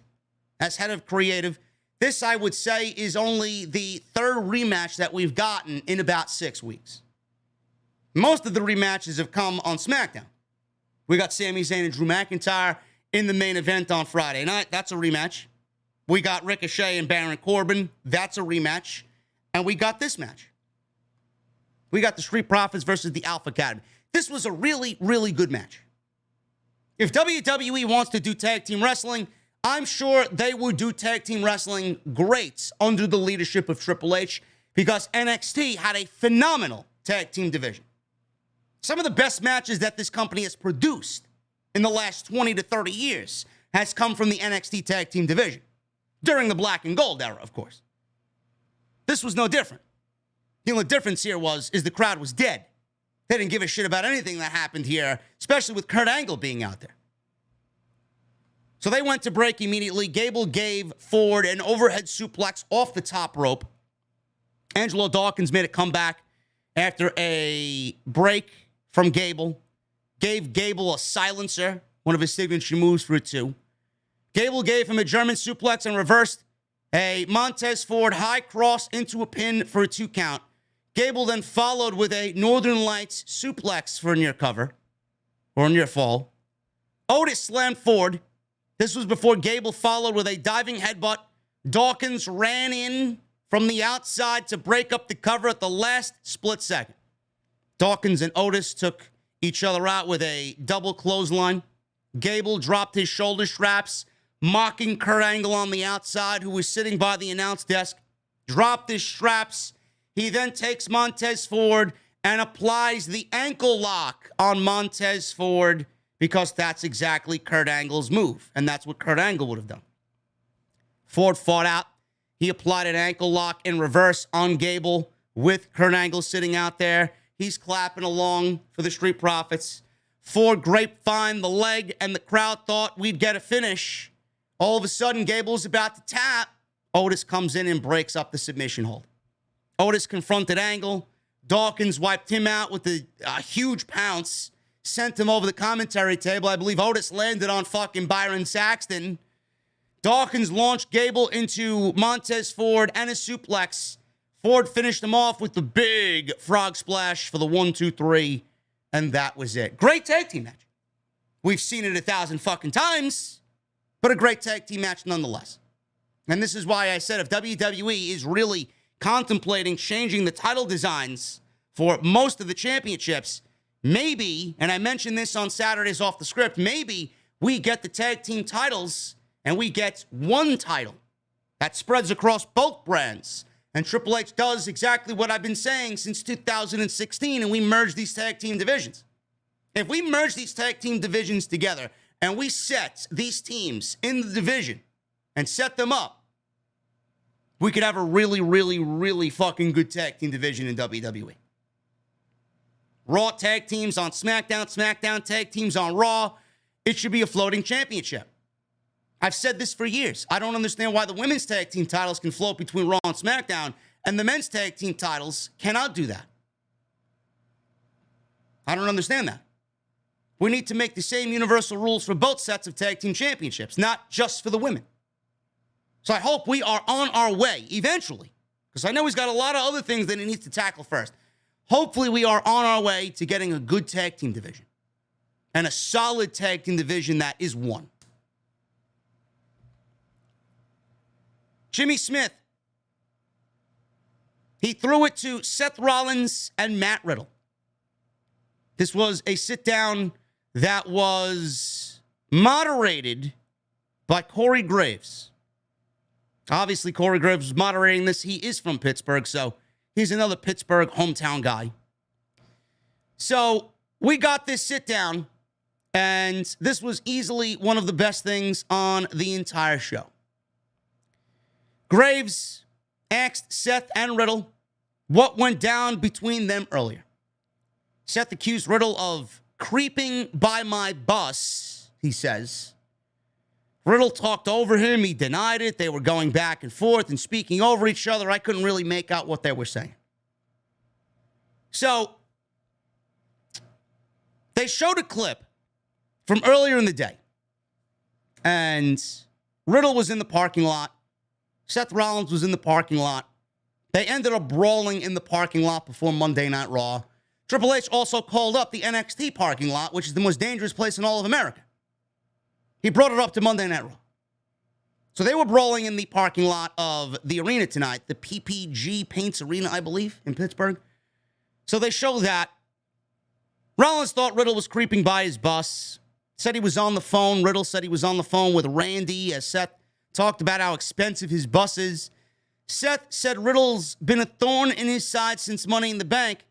as head of creative. This, I would say, is only the third rematch that we've gotten in about 6 weeks. Most of the rematches have come on SmackDown. We got Sami Zayn and Drew McIntyre in the main event on Friday night. That's a rematch. We got Ricochet and Baron Corbin. That's a rematch. And we got this match. We got the Street Profits versus the Alpha Academy. This was a really, really good match. If WWE wants to do tag team wrestling, I'm sure they would do tag team wrestling great under the leadership of Triple H, because NXT had a phenomenal tag team division. Some of the best matches that this company has produced in the last 20 to 30 years has come from the NXT tag team division. During the black and gold era, of course. This was no different. The only difference here is the crowd was dead. They didn't give a shit about anything that happened here, especially with Kurt Angle being out there. So they went to break immediately. Gable gave Ford an overhead suplex off the top rope. Angelo Dawkins made a comeback after a break from Gable. Gave Gable a silencer, one of his signature moves for a 2. Gable gave him a German suplex and reversed a Montez Ford high cross into a pin for a 2 count. Gable then followed with a Northern Lights suplex for a near cover, or a near fall. Otis slammed Ford. This was before Gable followed with a diving headbutt. Dawkins ran in from the outside to break up the cover at the last split second. Dawkins and Otis took each other out with a double clothesline. Gable dropped his shoulder straps, mocking Kurt Angle on the outside, who was sitting by the announce desk. Dropped his straps. He then takes Montez Ford and applies the ankle lock on Montez Ford, because that's exactly Kurt Angle's move, and that's what Kurt Angle would have done. Ford fought out. He applied an ankle lock in reverse on Gable with Kurt Angle sitting out there. He's clapping along for the Street Profits. Ford grapevine the leg, and the crowd thought we'd get a finish. All of a sudden, Gable's about to tap. Otis comes in and breaks up the submission hold. Otis confronted Angle. Dawkins wiped him out with a huge pounce. Sent him over the commentary table. I believe Otis landed on fucking Byron Saxton. Dawkins launched Gable into Montez Ford and a suplex. Ford finished him off with the big frog splash for the 1-2-3, and that was it. Great tag team match. We've seen it 1,000 fucking times, but a great tag team match nonetheless. And this is why I said if WWE is really contemplating changing the title designs for most of the championships, maybe, and I mentioned this on Saturdays off the script, maybe we get the tag team titles and we get one title that spreads across both brands. And Triple H does exactly what I've been saying since 2016, and we merge these tag team divisions. If we merge these tag team divisions together and we set these teams in the division and set them up, we could have a really, really, really fucking good tag team division in WWE. Raw tag teams on SmackDown, SmackDown tag teams on Raw. It should be a floating championship. I've said this for years. I don't understand why the women's tag team titles can float between Raw and SmackDown, and the men's tag team titles cannot do that. I don't understand that. We need to make the same universal rules for both sets of tag team championships, not just for the women. So I hope we are on our way eventually, because I know he's got a lot of other things that he needs to tackle first. Hopefully we are on our way to getting a good tag team division and a solid tag team division that is won. Jimmy Smith, he threw it to Seth Rollins and Matt Riddle. This was a sit-down that was moderated by Corey Graves. Obviously, Corey Graves was moderating this. He is from Pittsburgh, so he's another Pittsburgh hometown guy. So we got this sit-down, and this was easily one of the best things on the entire show. Graves asked Seth and Riddle what went down between them earlier. Seth accused Riddle of creeping by my bus, he says. Riddle talked over him. He denied it. They were going back and forth and speaking over each other. I couldn't really make out what they were saying. So, they showed a clip from earlier in the day. And Riddle was in the parking lot. Seth Rollins was in the parking lot. They ended up brawling in the parking lot before Monday Night Raw. Triple H also called up the NXT parking lot, which is the most dangerous place in all of America. He brought it up to Monday Night Raw. So they were brawling in the parking lot of the arena tonight, the PPG Paints Arena, I believe, in Pittsburgh. So they show that. Rollins thought Riddle was creeping by his bus. Said he was on the phone. Riddle said he was on the phone with Randy as Seth talked about how expensive his bus is. Seth said Riddle's been a thorn in his side since Money in the Bank.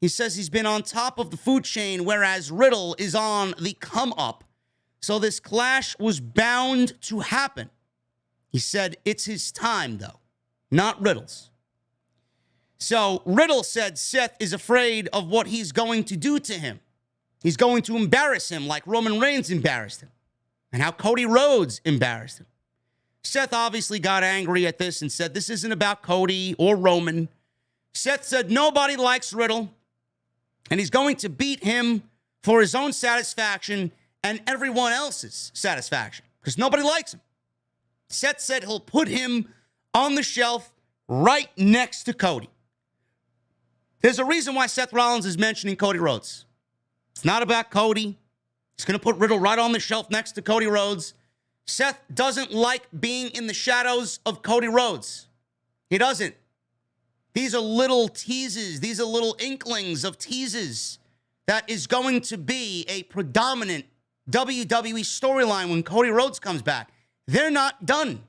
He says he's been on top of the food chain, whereas Riddle is on the come up. So this clash was bound to happen. He said it's his time, though, not Riddle's. So Riddle said Seth is afraid of what he's going to do to him. He's going to embarrass him like Roman Reigns embarrassed him and how Cody Rhodes embarrassed him. Seth obviously got angry at this and said this isn't about Cody or Roman. Seth said nobody likes Riddle and he's going to beat him for his own satisfaction and everyone else's satisfaction, because nobody likes him. Seth said he'll put him on the shelf right next to Cody. There's a reason why Seth Rollins is mentioning Cody Rhodes. It's not about Cody. He's going to put Riddle right on the shelf next to Cody Rhodes. Seth doesn't like being in the shadows of Cody Rhodes. He doesn't. These are little teases. These are little inklings of teases that is going to be a predominant WWE storyline when Cody Rhodes comes back. They're not done.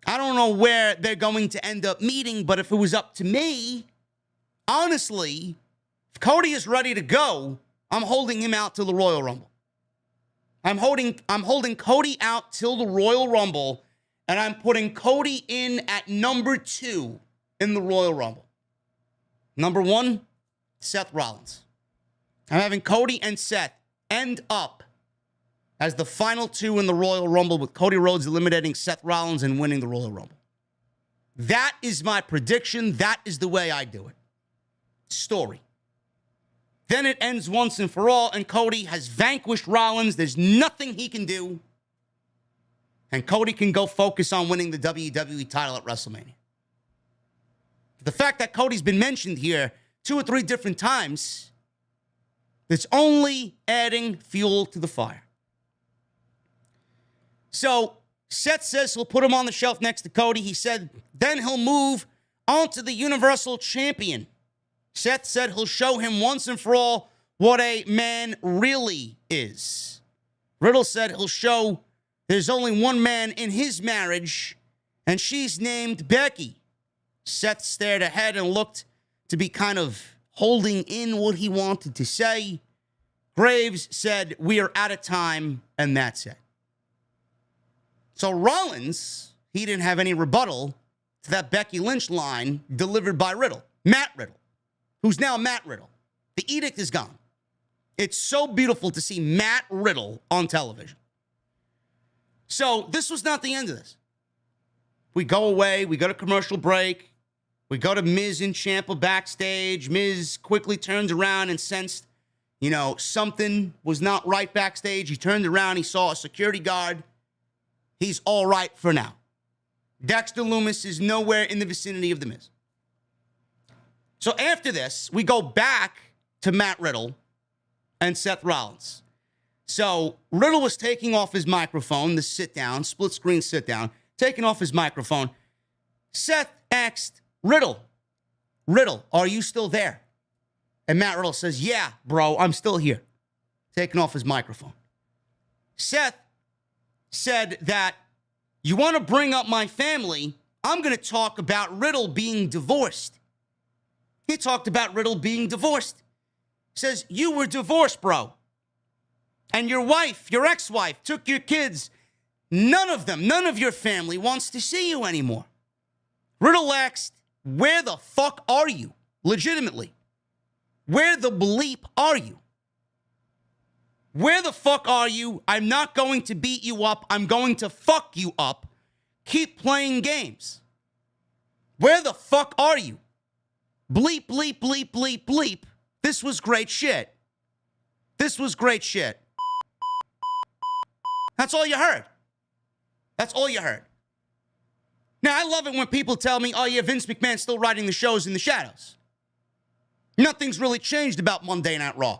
I don't know where they're going to end up meeting, but if it was up to me, honestly, if Cody is ready to go, I'm holding him out till the Royal Rumble. I'm holding Cody out till the Royal Rumble, and I'm putting Cody in at number 2 in the Royal Rumble. Number 1, Seth Rollins. I'm having Cody and Seth end up as the final 2 in the Royal Rumble, with Cody Rhodes eliminating Seth Rollins and winning the Royal Rumble. That is my prediction. That is the way I do it. Story. Then it ends once and for all, and Cody has vanquished Rollins. There's nothing he can do. And Cody can go focus on winning the WWE title at WrestleMania. The fact that Cody's been mentioned here 2 or 3 different times, it's only adding fuel to the fire. So Seth says he'll put him on the shelf next to Cody. He said then he'll move on to the Universal Champion. Seth said he'll show him once and for all what a man really is. Riddle said he'll show there's only one man in his marriage, and she's named Becky. Seth stared ahead and looked to be kind of holding in what he wanted to say. Graves said, we are out of time, and that's it. So Rollins, he didn't have any rebuttal to that Becky Lynch line delivered by Riddle. Matt Riddle, who's now Matt Riddle. The edict is gone. It's so beautiful to see Matt Riddle on television. So this was not the end of this. We go away. We go to commercial break. We go to Miz and Ciampa backstage. Miz quickly turns around and sensed, something was not right backstage. He turned around. He saw a security guard. He's all right for now. Dexter Lumis is nowhere in the vicinity of The Miz. So after this, we go back to Matt Riddle and Seth Rollins. So Riddle was taking off his microphone, the sit-down, split-screen sit-down, taking off his microphone. Seth asked Riddle, are you still there? And Matt Riddle says, yeah, bro, I'm still here. Taking off his microphone. Seth said that, you want to bring up my family, I'm going to talk about Riddle being divorced. He talked about Riddle being divorced. Says, you were divorced, bro. And your wife, your ex-wife, took your kids. None of your family wants to see you anymore. Riddle asked, where the fuck are you? Legitimately. Where the bleep are you? Where the fuck are you? I'm not going to beat you up. I'm going to fuck you up. Keep playing games. Where the fuck are you? Bleep, bleep, bleep, bleep, bleep. This was great shit. This was great shit. That's all you heard. That's all you heard. Now, I love it when people tell me, oh yeah, Vince McMahon's still writing the shows in the shadows. Nothing's really changed about Monday Night Raw.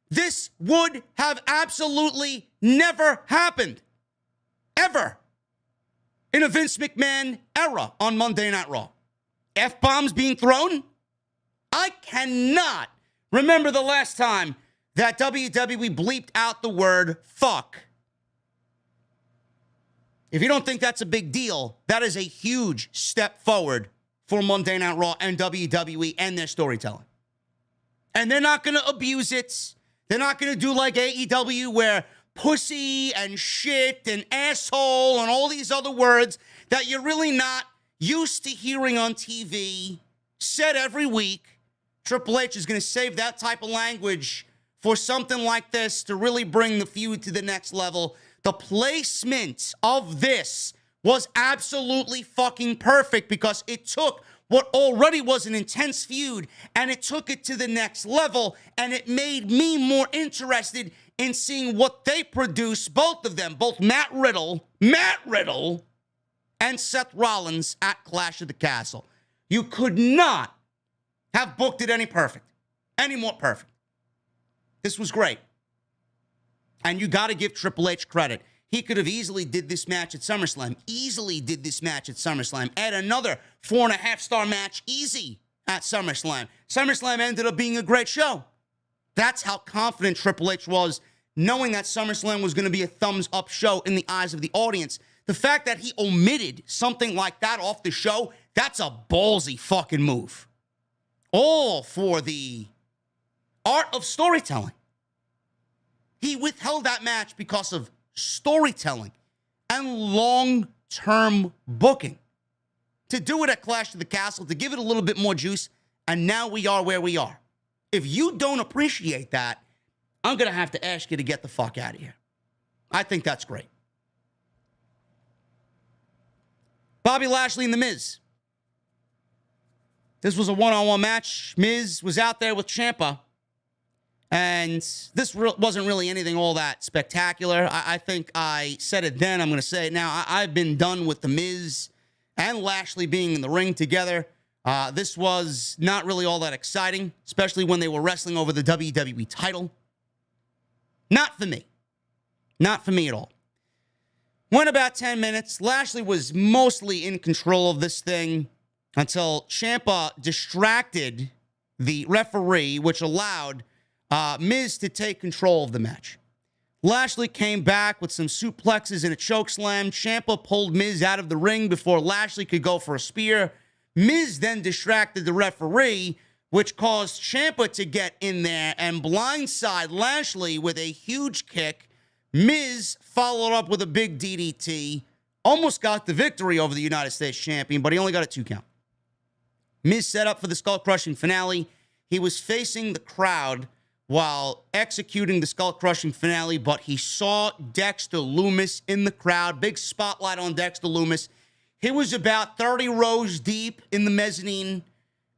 This would have absolutely never happened. Ever. In a Vince McMahon era on Monday Night Raw. F-bombs being thrown? I cannot remember the last time that WWE bleeped out the word fuck. If you don't think that's a big deal, that is a huge step forward for Monday Night Raw and WWE and their storytelling. And they're not going to abuse it. They're not going to do like AEW where pussy and shit and asshole and all these other words that you're really not used to hearing on TV said every week. Triple H is going to save that type of language for something like this to really bring the feud to the next level. The placement of this was absolutely fucking perfect because it took what already was an intense feud and it took it to the next level, and it made me more interested in seeing what they produce, both of them, both Matt Riddle and Seth Rollins at Clash of the Castle. You could not have booked it any more perfect. This was great. And you got to give Triple H credit. He could have easily did this match at SummerSlam. Add another 4.5-star match, easy, at SummerSlam. SummerSlam ended up being a great show. That's how confident Triple H was, knowing that SummerSlam was going to be a thumbs-up show in the eyes of the audience. The fact that he omitted something like that off the show, that's a ballsy fucking move. All for the art of storytelling. He withheld that match because of storytelling and long-term booking. To do it at Clash of the Castle, to give it a little bit more juice, and now we are where we are. If you don't appreciate that, I'm going to have to ask you to get the fuck out of here. I think that's great. Bobby Lashley and The Miz. This was a one-on-one match. Miz was out there with Ciampa. And this wasn't really anything all that spectacular. I think I said it then. I'm going to say it now. I've been done with The Miz and Lashley being in the ring together. This was not really all that exciting, especially when they were wrestling over the WWE title. Not for me. Not for me at all. Went about 10 minutes. Lashley was mostly in control of this thing until Ciampa distracted the referee, which allowed Miz to take control of the match. Lashley came back with some suplexes and a chokeslam. Ciampa pulled Miz out of the ring before Lashley could go for a spear. Miz then distracted the referee, which caused Ciampa to get in there and blindside Lashley with a huge kick. Miz followed up with a big DDT. Almost got the victory over the United States champion, but he only got a 2 count. Miz set up for the skull-crushing finale. He was facing the crowd while executing the skull-crushing finale, but he saw Dexter Lumis in the crowd. Big spotlight on Dexter Lumis. He was about 30 rows deep in the mezzanine,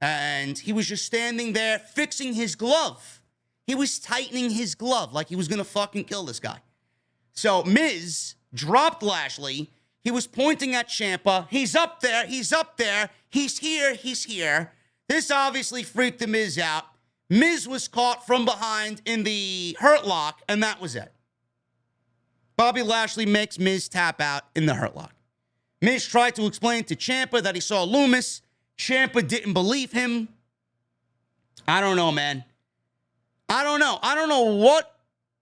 and he was just standing there fixing his glove. He was tightening his glove like he was going to fucking kill this guy. So Miz dropped Lashley. He was pointing at Ciampa. He's up there. He's up there. He's here. He's here. This obviously freaked the Miz out. Miz was caught from behind in the Hurt Lock, and that was it. Bobby Lashley makes Miz tap out in the Hurt Lock. Miz tried to explain to Ciampa that he saw Loomis. Ciampa didn't believe him. I don't know, man. I don't know. I don't know what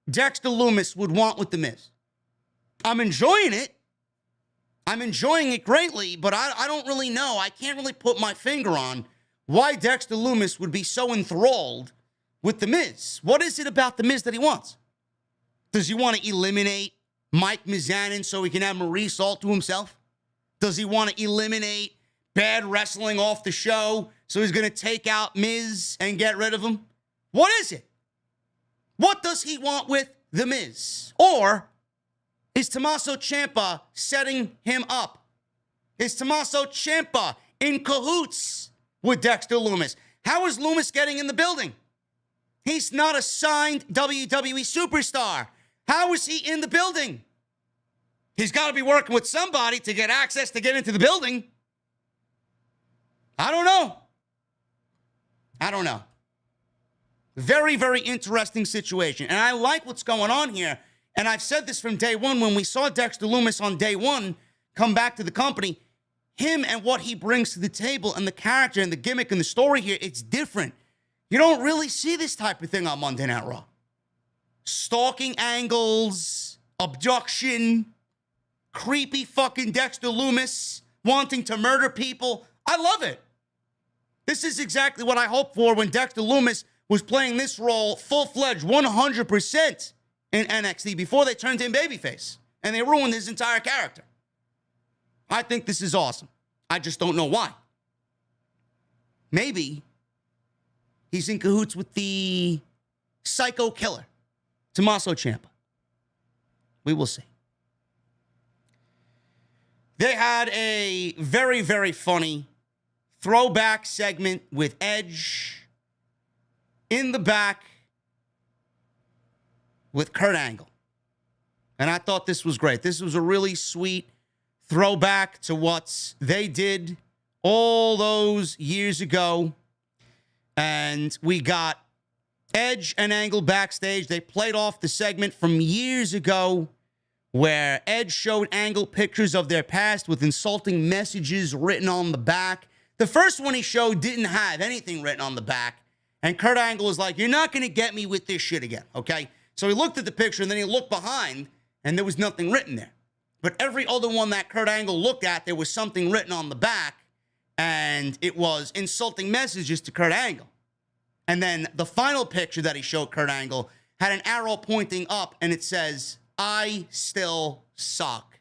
Dexter Loomis would want with The Miz. I'm enjoying it. I'm enjoying it greatly, but I don't really know. I can't really put my finger on why Dexter Loomis would be so enthralled with The Miz. What is it about The Miz that he wants? Does he want to eliminate Mike Mizanin so he can have Maurice all to himself? Does he want to eliminate bad wrestling off the show so he's going to take out Miz and get rid of him? What is it? What does he want with The Miz? Or is Tommaso Ciampa setting him up? Is Tommaso Ciampa in cahoots with Dexter Loomis? How is Loomis getting in the building? He's not a signed WWE superstar. How is he in the building? He's got to be working with somebody to get access to get into the building. I don't know. I don't know. Very, very interesting situation. And I like what's going on here. And I've said this from day one. When we saw Dexter Loomis on day one come back to the company, him and what he brings to the table and the character and the gimmick and the story here, it's different. You don't really see this type of thing on Monday Night Raw. Stalking angles, abduction, creepy fucking Dexter Loomis wanting to murder people. I love it. This is exactly what I hoped for when Dexter Loomis was playing this role full-fledged 100% in NXT before they turned him babyface and they ruined his entire character. I think this is awesome. I just don't know why. Maybe he's in cahoots with the psycho killer, Tommaso Ciampa. We will see. They had a very, very funny throwback segment with Edge in the back with Kurt Angle. And I thought this was great. This was a really sweet throwback to what they did all those years ago. And we got Edge and Angle backstage. They played off the segment from years ago where Edge showed Angle pictures of their past with insulting messages written on the back. The first one he showed didn't have anything written on the back. And Kurt Angle was like, you're not going to get me with this shit again, okay? So he looked at the picture, and then he looked behind, and there was nothing written there. But every other one that Kurt Angle looked at, there was something written on the back, and it was insulting messages to Kurt Angle. And then the final picture that he showed Kurt Angle had an arrow pointing up, and it says, I still suck.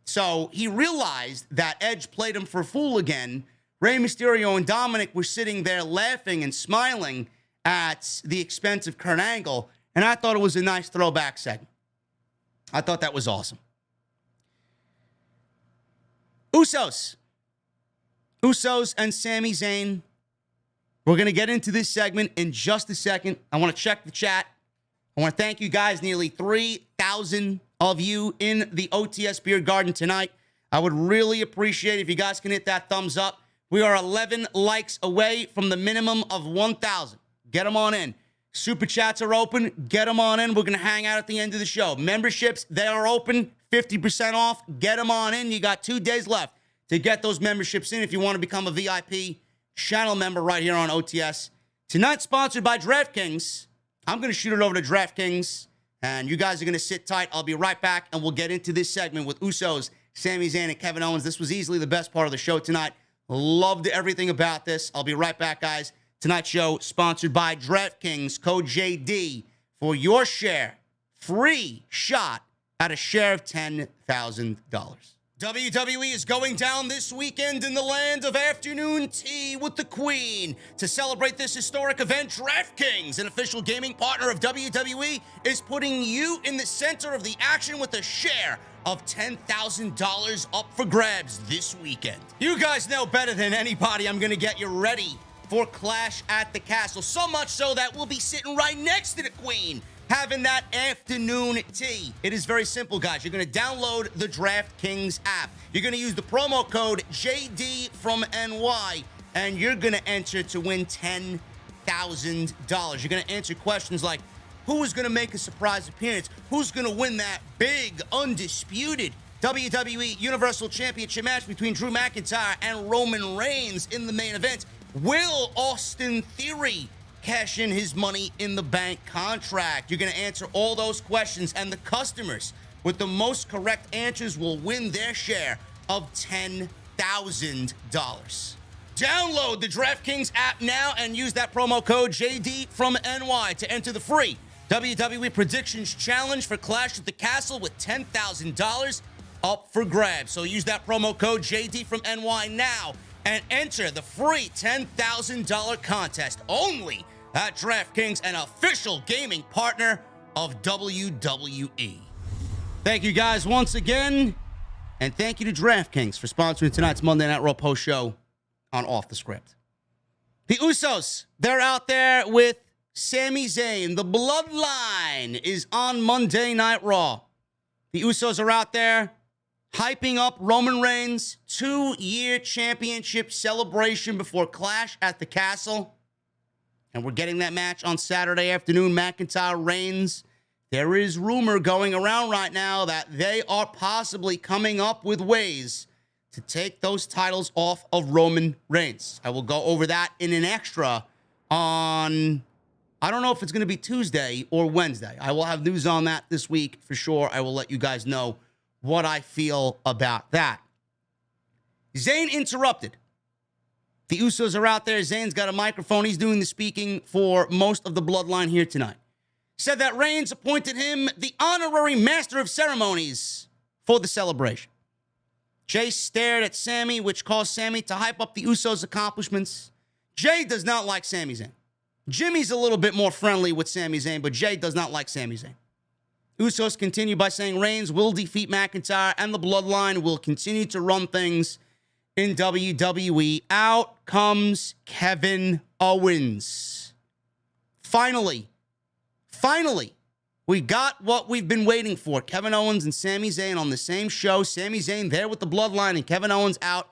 So he realized that Edge played him for a fool again. Rey Mysterio and Dominic were sitting there laughing and smiling at the expense of Kurt Angle, and I thought it was a nice throwback segment. I thought that was awesome. Usos and Sami Zayn. We're going to get into this segment in just a second. I want to check the chat. I want to thank you guys, nearly 3,000 of you in the OTS Beer Garden tonight. I would really appreciate it if you guys can hit that thumbs up. We are 11 likes away from the minimum of 1,000. Get them on in. Super chats are open. Get them on in. We're going to hang out at the end of the show. Memberships, they are open. 50% off. Get them on in. You got 2 days left to get those memberships in if you want to become a VIP channel member right here on OTS. Tonight, sponsored by DraftKings. I'm going to shoot it over to DraftKings, and you guys are going to sit tight. I'll be right back, and we'll get into this segment with Usos, Sami Zayn, and Kevin Owens. This was easily the best part of the show tonight. Loved everything about this. I'll be right back, guys. Tonight's show sponsored by DraftKings. Code JD for your share. Free shot at a share of $10,000. WWE is going down this weekend in the land of afternoon tea with the Queen. To celebrate this historic event, DraftKings, an official gaming partner of WWE, is putting you in the center of the action with a share of $10,000 up for grabs this weekend. You guys know better than anybody I'm going to get you ready for Clash at the Castle. So much so that we'll be sitting right next to the Queen having that afternoon tea. It is very simple, guys. You're going to download the DraftKings app. You're going to use the promo code JDfromNY, and you're going to enter to win $10,000. You're going to answer questions like, who is going to make a surprise appearance? Who's going to win that big, undisputed WWE Universal Championship match between Drew McIntyre and Roman Reigns in the main event? Will Austin Theory cash in his Money in the Bank contract? You're going to answer all those questions, and the customers with the most correct answers will win their share of $10,000. Download the DraftKings app now and use that promo code JDfromNY to enter the free WWE Predictions Challenge for Clash at the Castle with $10,000 up for grabs. So use that promo code JDfromNY now and enter the free $10,000 contest only at DraftKings, an official gaming partner of WWE. Thank you guys once again, and thank you to DraftKings for sponsoring tonight's Monday Night Raw post show on Off the Script. The Usos, they're out there with Sami Zayn. The Bloodline is on Monday Night Raw. The Usos are out there hyping up Roman Reigns' 2-year championship celebration before Clash at the Castle. And we're getting that match on Saturday afternoon, McIntyre Reigns. There is rumor going around right now that they are possibly coming up with ways to take those titles off of Roman Reigns. I will go over that in an extra on, I don't know if it's going to be Tuesday or Wednesday. I will have news on that this week for sure. I will let you guys know what I feel about that. Zayn interrupted. The Usos are out there. Zayn's got a microphone. He's doing the speaking for most of the Bloodline here tonight. Said that Reigns appointed him the honorary master of ceremonies for the celebration. Jay stared at Sami, which caused Sami to hype up the Usos' accomplishments. Jay does not like Sami Zayn. Jimmy's a little bit more friendly with Sami Zayn, but Jay does not like Sami Zayn. Usos continue by saying Reigns will defeat McIntyre and the Bloodline will continue to run things in WWE. Out comes Kevin Owens. Finally, we got what we've been waiting for. Kevin Owens and Sami Zayn on the same show. Sami Zayn there with the Bloodline and Kevin Owens out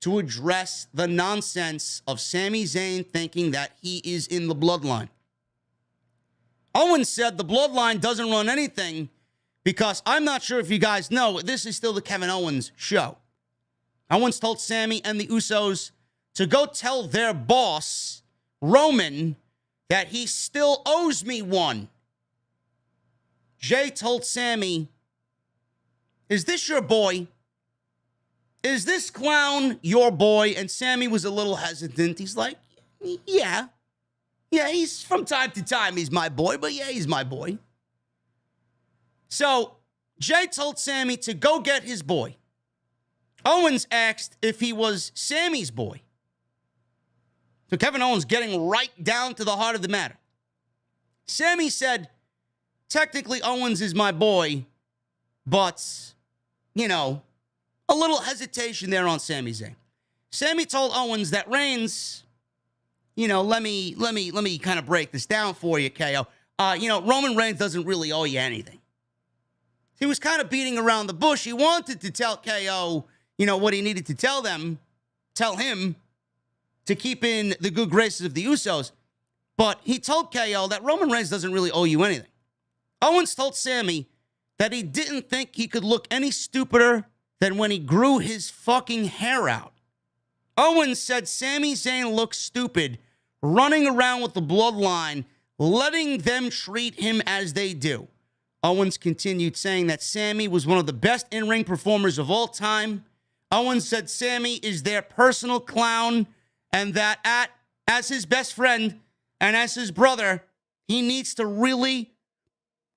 to address the nonsense of Sami Zayn thinking that he is in the Bloodline. Owens said the Bloodline doesn't run anything because I'm not sure if you guys know, this is still the Kevin Owens show. Owens told Sami and the Usos to go tell their boss, Roman, that he still owes me one. Jay told Sami, is this your boy? Is this clown your boy? And Sami was a little hesitant. He's like, yeah. Yeah, he's from time to time, he's my boy, but yeah, he's my boy. So Jay told Sami to go get his boy. Owens asked if he was Sami's boy. So Kevin Owens getting right down to the heart of the matter. Sami said, technically Owens is my boy, but, you know, a little hesitation there on Sami Zayn. Sami told Owens that Reigns, you know, let me kind of break this down for you, KO. Roman Reigns doesn't really owe you anything. He was kind of beating around the bush. He wanted to tell KO, what he needed to tell him to keep in the good graces of the Usos. But he told KO that Roman Reigns doesn't really owe you anything. Owens told Sami that he didn't think he could look any stupider than when he grew his fucking hair out. Owens said Sami Zayn looks stupid running around with the Bloodline, letting them treat him as they do. Owens continued saying that Sami was one of the best in-ring performers of all time. Owens said Sami is their personal clown and that as his best friend and as his brother, he needs to really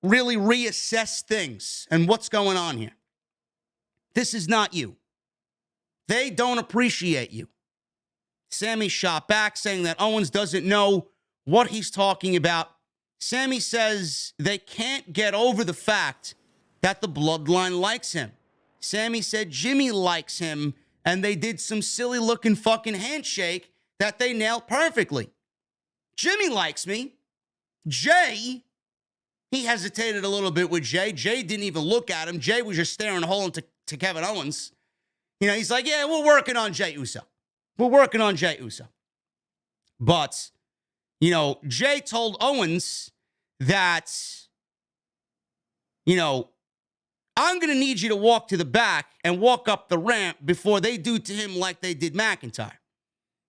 reassess things and what's going on here. This is not you. They don't appreciate you. Sami shot back saying that Owens doesn't know what he's talking about. Sami says they can't get over the fact that the Bloodline likes him. Sami said Jimmy likes him, and they did some silly-looking fucking handshake that they nailed perfectly. Jimmy likes me. Jay He hesitated a little bit with Jay. Jay didn't even look at him. Jay was just staring a hole into Kevin Owens. You know, he's like, yeah, we're working on Jey Uso. We're working on Jey Uso. But, you know, Jay told Owens that, you know, I'm going to need you to walk to the back and walk up the ramp before they do to him like they did McIntyre.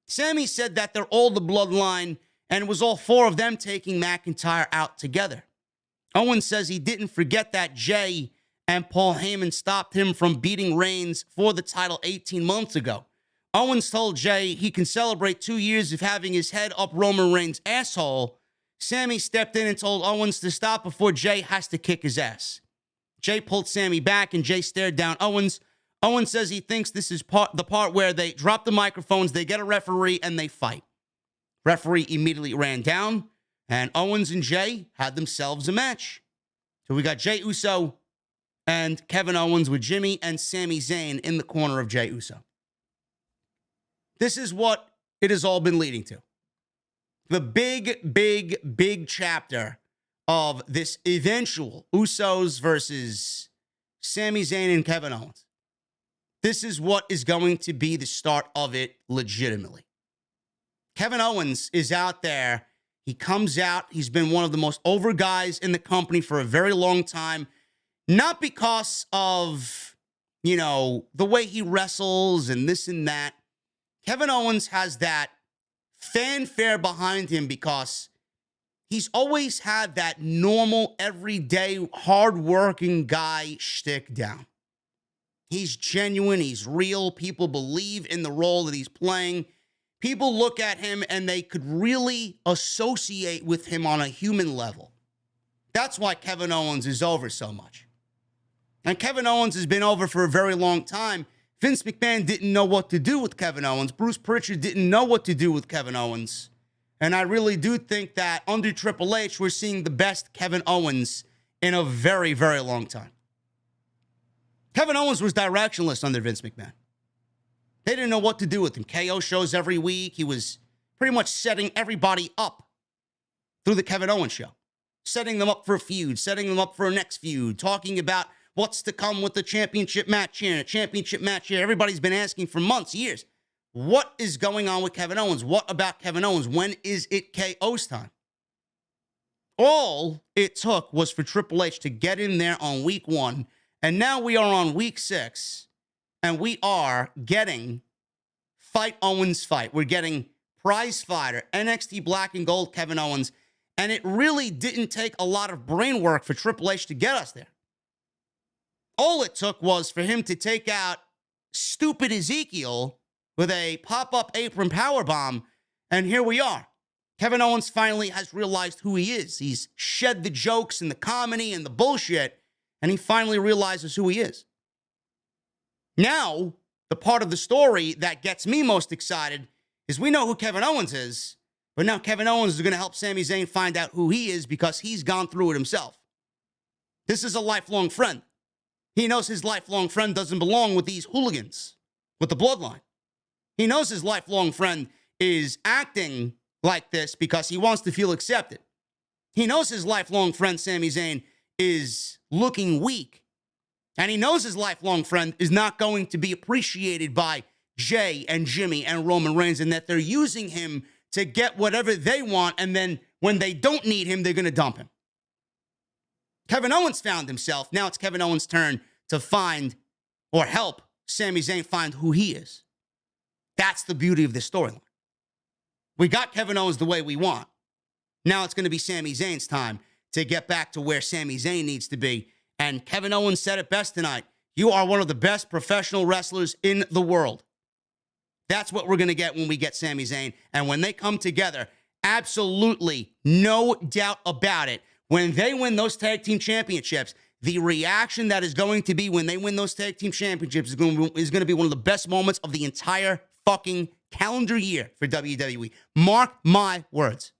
Sammy said that they're all the bloodline, and it was all four of them taking McIntyre out together. Owens says he didn't forget that Jay and Paul Heyman stopped him from beating Reigns for the title 18 months ago. Owens told Jay he can celebrate 2 years of having his head up Roman Reigns' asshole. Sammy stepped in and told Owens to stop before Jay has to kick his ass. Jay pulled Sammy back, and Jay stared down Owens. Owens says he thinks this is the part where they drop the microphones, they get a referee, and they fight. Referee immediately ran down, and Owens and Jay had themselves a match. So we got Jey Uso and Kevin Owens with Jimmy and Sami Zayn in the corner of Jey Uso. This is what it has all been leading to. The big chapter of this eventual Usos versus Sami Zayn and Kevin Owens. This is what is going to be the start of it legitimately. Kevin Owens is out there. He comes out. He's been one of the most over guys in the company for a very long time. Not because of, you know, the way he wrestles and this and that. Kevin Owens has that fanfare behind him because he's always had that normal, everyday, hardworking guy shtick down. He's genuine. He's real. People believe in the role that he's playing. People look at him and they could really associate with him on a human level. That's why Kevin Owens is over so much. And Kevin Owens has been over for a very long time. Vince McMahon didn't know what to do with Kevin Owens. Bruce Pritchard didn't know what to do with Kevin Owens. And I really do think that under Triple H, we're seeing the best Kevin Owens in a very, very long time. Kevin Owens was directionless under Vince McMahon. They didn't know what to do with him. KO shows every week. He was pretty much setting everybody up through the Kevin Owens show. Setting them up for a feud, setting them up for a next feud, talking about what's to come with the championship match here and a championship match here. Everybody's been asking for months, years. What is going on with Kevin Owens? What about Kevin Owens? When is it KO's time? All it took was for Triple H to get in there on week 1. And now we are on week 6. And we are getting Fight Owens Fight. We're getting prize fighter, NXT Black and Gold Kevin Owens. And it really didn't take a lot of brain work for Triple H to get us there. All it took was for him to take out stupid Ezekiel with a pop-up apron powerbomb. And here we are. Kevin Owens finally has realized who he is. He's shed the jokes and the comedy and the bullshit. And he finally realizes who he is. Now, the part of the story that gets me most excited is we know who Kevin Owens is, but now Kevin Owens is going to help Sami Zayn find out who he is because he's gone through it himself. This is a lifelong friend. He knows his lifelong friend doesn't belong with these hooligans, with the bloodline. He knows his lifelong friend is acting like this because he wants to feel accepted. He knows his lifelong friend, Sami Zayn, is looking weak. And he knows his lifelong friend is not going to be appreciated by Jay and Jimmy and Roman Reigns, and that they're using him to get whatever they want, and then when they don't need him, they're going to dump him. Kevin Owens found himself. Now it's Kevin Owens' turn to find or help Sami Zayn find who he is. That's the beauty of this storyline. We got Kevin Owens the way we want. Now it's going to be Sami Zayn's time to get back to where Sami Zayn needs to be. And Kevin Owens said it best tonight. You are one of the best professional wrestlers in the world. That's what we're going to get when we get Sami Zayn. And when they come together, absolutely no doubt about it, when they win those tag team championships, the reaction that is going to be when they win those tag team championships is going to be one of the best moments of the entire fucking calendar year for WWE. Mark my words.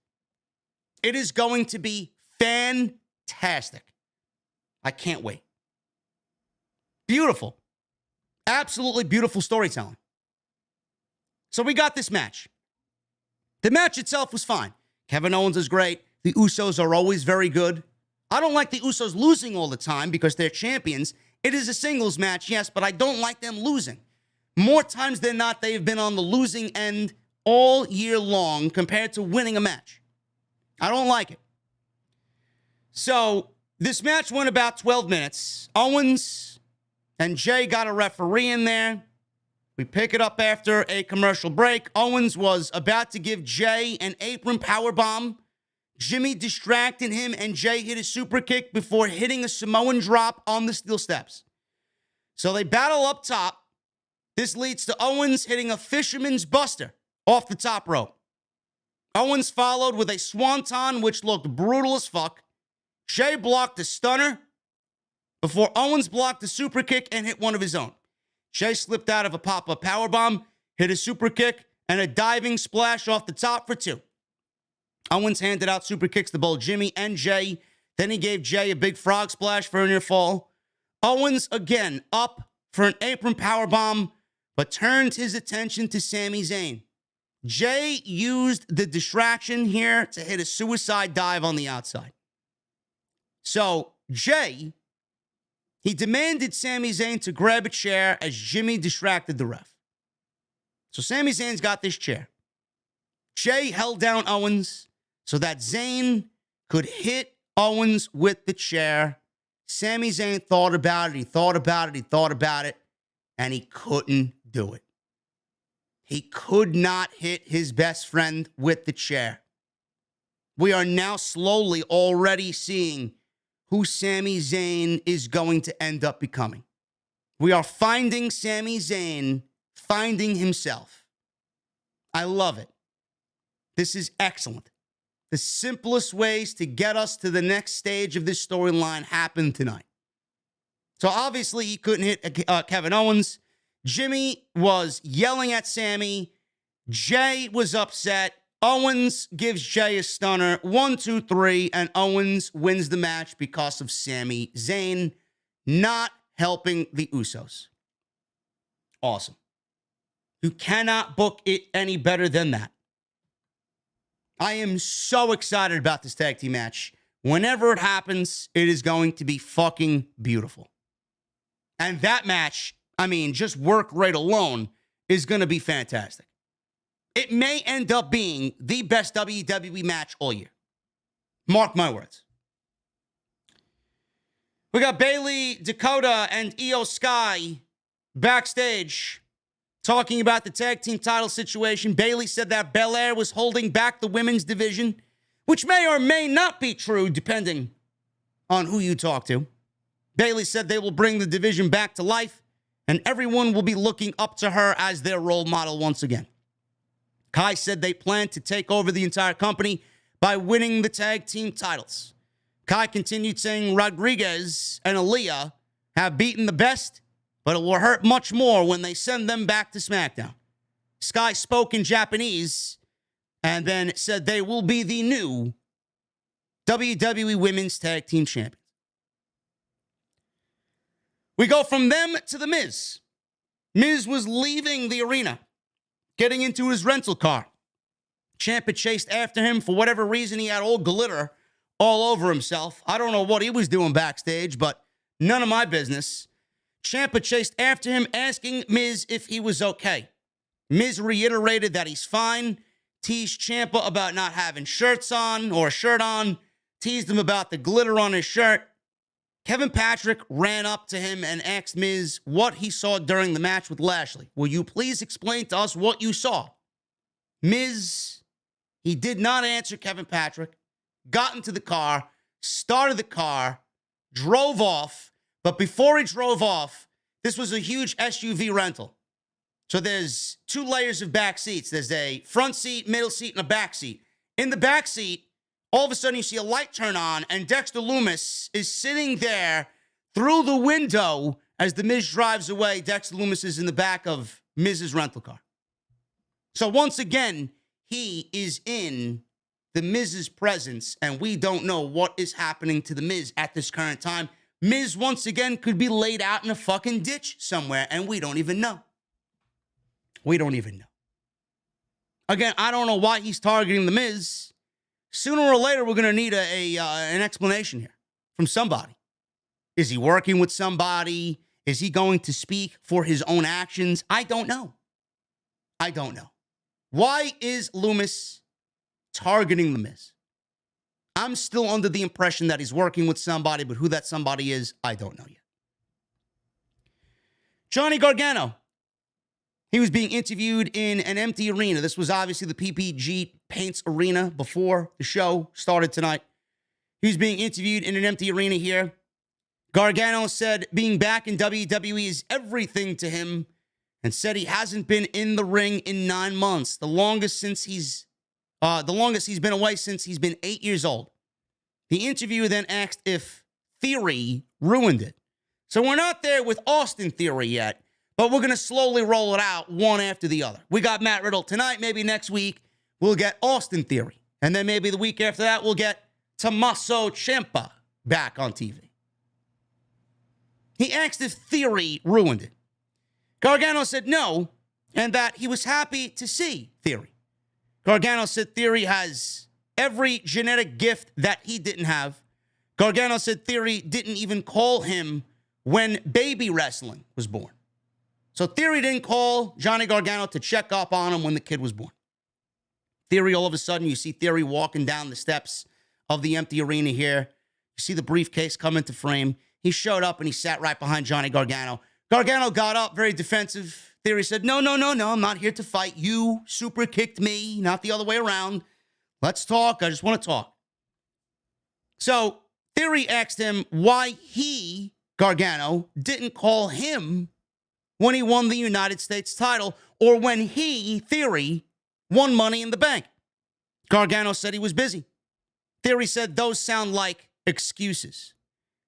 It is going to be fantastic. I can't wait. Beautiful. Absolutely beautiful storytelling. So we got this match. The match itself was fine. Kevin Owens is great. The Usos are always very good. I don't like the Usos losing all the time because they're champions. It is a singles match, yes, but I don't like them losing. More times than not, they've been on the losing end all year long compared to winning a match. I don't like it. So this match went about 12 minutes. Owens and Jay got a referee in there. We pick it up after a commercial break. Owens was about to give Jay an apron powerbomb. Jimmy distracted him, and Jay hit a super kick before hitting a Samoan drop on the steel steps. So they battle up top. This leads to Owens hitting a fisherman's buster off the top rope. Owens followed with a swanton, which looked brutal as fuck. Jay blocked a stunner before Owens blocked a super kick and hit one of his own. Jay slipped out of a pop-up powerbomb, hit a super kick, and a diving splash off the top for 2. Owens handed out super kicks to both Jimmy and Jay. Then he gave Jay a big frog splash for a near fall. Owens again up for an apron powerbomb, but turned his attention to Sami Zayn. Jay used the distraction here to hit a suicide dive on the outside. So Jay, he demanded Sami Zayn to grab a chair as Jimmy distracted the ref. So Sami Zayn's got this chair. Jay held down Owens so that Zayn could hit Owens with the chair. Sami Zayn thought about it. He thought about it, and he couldn't do it. He could not hit his best friend with the chair. We are now slowly already seeing who Sami Zayn is going to end up becoming. We are finding Sami Zayn finding himself. I love it. This is excellent. The simplest ways to get us to the next stage of this storyline happened tonight. So obviously he couldn't hit Kevin Owens. Jimmy was yelling at Sami. Jay was upset. Owens gives Jay a stunner. 1, 2, 3, and Owens wins the match because of Sami Zayn not helping the Usos. Awesome. You cannot book it any better than that. I am so excited about this tag team match. Whenever it happens, it is going to be fucking beautiful. And that match, I mean, just work rate alone is going to be fantastic. It may end up being the best WWE match all year. Mark my words. We got Bayley, Dakota, and Io Sky backstage talking about the tag team title situation. Bayley said that Belair was holding back the women's division, which may or may not be true, depending on who you talk to. Bayley said they will bring the division back to life, and everyone will be looking up to her as their role model once again. Kai said they plan to take over the entire company by winning the tag team titles. Kai continued saying Rodriguez and Aaliyah have beaten the best, but it will hurt much more when they send them back to SmackDown. Sky spoke in Japanese and then said they will be the new WWE Women's Tag Team Champions. We go from them to The Miz. Miz was leaving the arena, getting into his rental car. Ciampa chased after him. For whatever reason, he had old glitter all over himself. I don't know what he was doing backstage, but none of my business. Ciampa chased after him, asking Miz if he was okay. Miz reiterated that he's fine, teased Ciampa about not having shirts on or a shirt on, teased him about the glitter on his shirt. Kevin Patrick ran up to him and asked Miz what he saw during the match with Lashley. Will you please explain to us what you saw? Miz, he did not answer Kevin Patrick, got into the car, started the car, drove off. But before he drove off, this was a huge SUV rental. So there's 2 layers of back seats. There's a front seat, middle seat, and a back seat. In the back seat, all of a sudden you see a light turn on, and Dexter Lumis is sitting there through the window as the Miz drives away. Dexter Lumis is in the back of Miz's rental car. So once again, he is in the Miz's presence, and we don't know what is happening to the Miz at this current time. Miz, once again, could be laid out in a fucking ditch somewhere, and we don't even know. We don't even know. Again, I don't know why he's targeting the Miz. Sooner or later, we're going to need an explanation here. from somebody. Is he working with somebody? Is he going to speak for his own actions? I don't know. I don't know. Why is Loomis targeting The Miz? I'm still under the impression that he's working with somebody, but who that somebody is, I don't know yet. Johnny Gargano. He was being interviewed in an empty arena. This was obviously the PPG Paints Arena before the show started tonight. He was being interviewed in an empty arena here. Gargano said being back in WWE is everything to him and said he hasn't been in the ring in 9 months. The longest he's been away since he's been 8 years old. The interviewer then asked if Theory ruined it. So we're not there with Austin Theory yet, but we're going to slowly roll it out one after the other. We got Matt Riddle tonight. Maybe next week we'll get Austin Theory. And then maybe the week after that we'll get Tommaso Ciampa back on TV. He asked if Theory ruined it. Gargano said no, and that he was happy to see Theory. Gargano said Theory has every genetic gift that he didn't have. Gargano said Theory didn't even call him when baby wrestling was born. So Theory didn't call Johnny Gargano to check up on him when the kid was born. Theory, all of a sudden, you see Theory walking down the steps of the empty arena here. You see the briefcase come into frame. He showed up and he sat right behind Johnny Gargano. Gargano got up, very defensive. Theory said, no, I'm not here to fight. You super kicked me, not the other way around. Let's talk. I just want to talk. So Theory asked him why he, Gargano, didn't call him when he won the United States title or when he, Theory, won Money in the Bank. Gargano said he was busy. Theory said those sound like excuses.